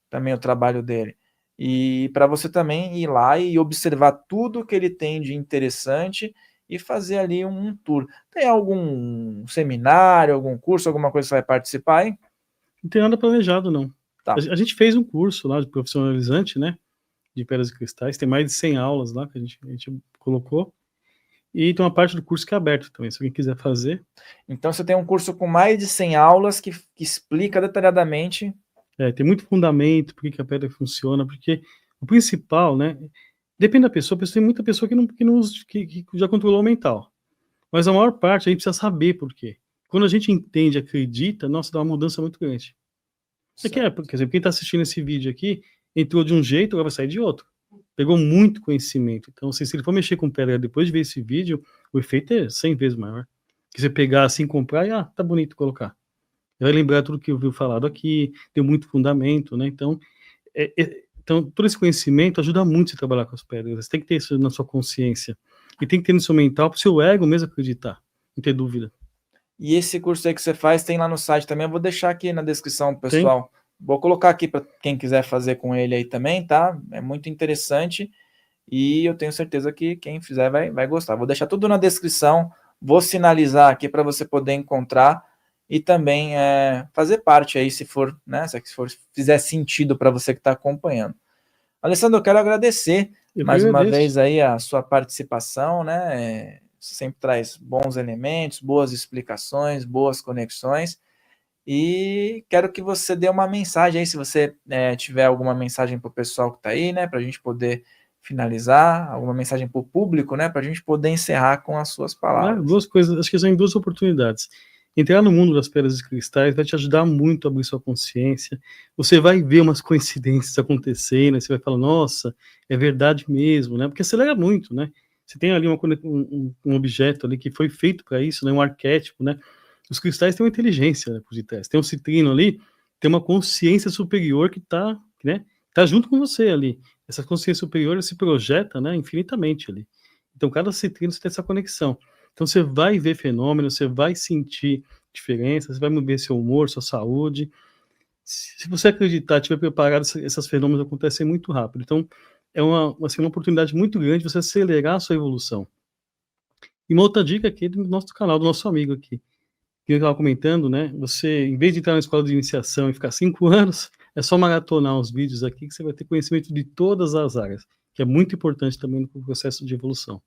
também o trabalho dele. E para você também ir lá e observar tudo que ele tem de interessante e fazer ali um tour. Tem algum seminário, algum curso, alguma coisa que você vai participar, hein? Não tem nada planejado, não. Tá. A gente fez um curso lá de profissionalizante, né? De pedras e cristais. Tem mais de 100 aulas lá que a gente colocou. E tem uma parte do curso que é aberto também, se alguém quiser fazer. Então você tem um curso com mais de 100 aulas que explica detalhadamente. Tem muito fundamento, por que a pedra funciona, porque o principal, né? Depende da pessoa, tem muita pessoa que já controlou o mental. Mas a maior parte a gente precisa saber por quê. Quando a gente entende, acredita, nossa, dá uma mudança muito grande. Por exemplo, quem está assistindo esse vídeo aqui, entrou de um jeito, agora vai sair de outro. Pegou muito conhecimento. Então, se ele for mexer com pedra depois de ver esse vídeo, o efeito é 100 vezes maior. Que você pegar assim, comprar e, tá bonito colocar. Vai lembrar tudo que eu vi falado aqui, tem muito fundamento, né? Então, todo esse conhecimento ajuda muito você a trabalhar com as pedras. Você tem que ter isso na sua consciência. E tem que ter no seu mental para o seu ego mesmo acreditar, não ter dúvida. E esse curso aí que você faz tem lá no site também, eu vou deixar aqui na descrição, Tem? pessoal. Vou colocar aqui para quem quiser fazer com ele aí também, tá? É muito interessante e eu tenho certeza que quem fizer vai gostar. Vou deixar tudo na descrição, vou sinalizar aqui para você poder encontrar e também fazer parte aí, se for, né? Se fizer sentido para você que está acompanhando. Alessandro, eu quero agradecer Eu que mais uma agradeço. vez aí a sua participação, né? Você sempre traz bons elementos, boas explicações, boas conexões. E quero que você dê uma mensagem aí, se você tiver alguma mensagem para o pessoal que está aí, né? Para a gente poder finalizar, alguma mensagem para o público, né? Para a gente poder encerrar com as suas palavras. Duas coisas, acho que são duas oportunidades. Entrar no mundo das pedras e cristais vai te ajudar muito a abrir sua consciência. Você vai ver umas coincidências acontecendo, você vai falar, nossa, é verdade mesmo, né? Porque acelera muito, né? Você tem ali um objeto ali que foi feito para isso, né? Um arquétipo, né? Os cristais têm uma inteligência, né, por detrás. Tem um citrino ali, tem uma consciência superior que está, né? Tá junto com você ali. Essa consciência superior se projeta, né? Infinitamente ali. Então, cada citrino você tem essa conexão. Então, você vai ver fenômenos, você vai sentir diferenças, você vai mover seu humor, sua saúde. Se você acreditar, estiver preparado, esses fenômenos acontecem muito rápido. Então, é uma oportunidade muito grande de você acelerar a sua evolução. E uma outra dica aqui do nosso canal, do nosso amigo aqui, que eu estava comentando, né? Você, em vez de entrar na escola de iniciação e ficar 5 anos, é só maratonar os vídeos aqui que você vai ter conhecimento de todas as áreas, que é muito importante também no processo de evolução.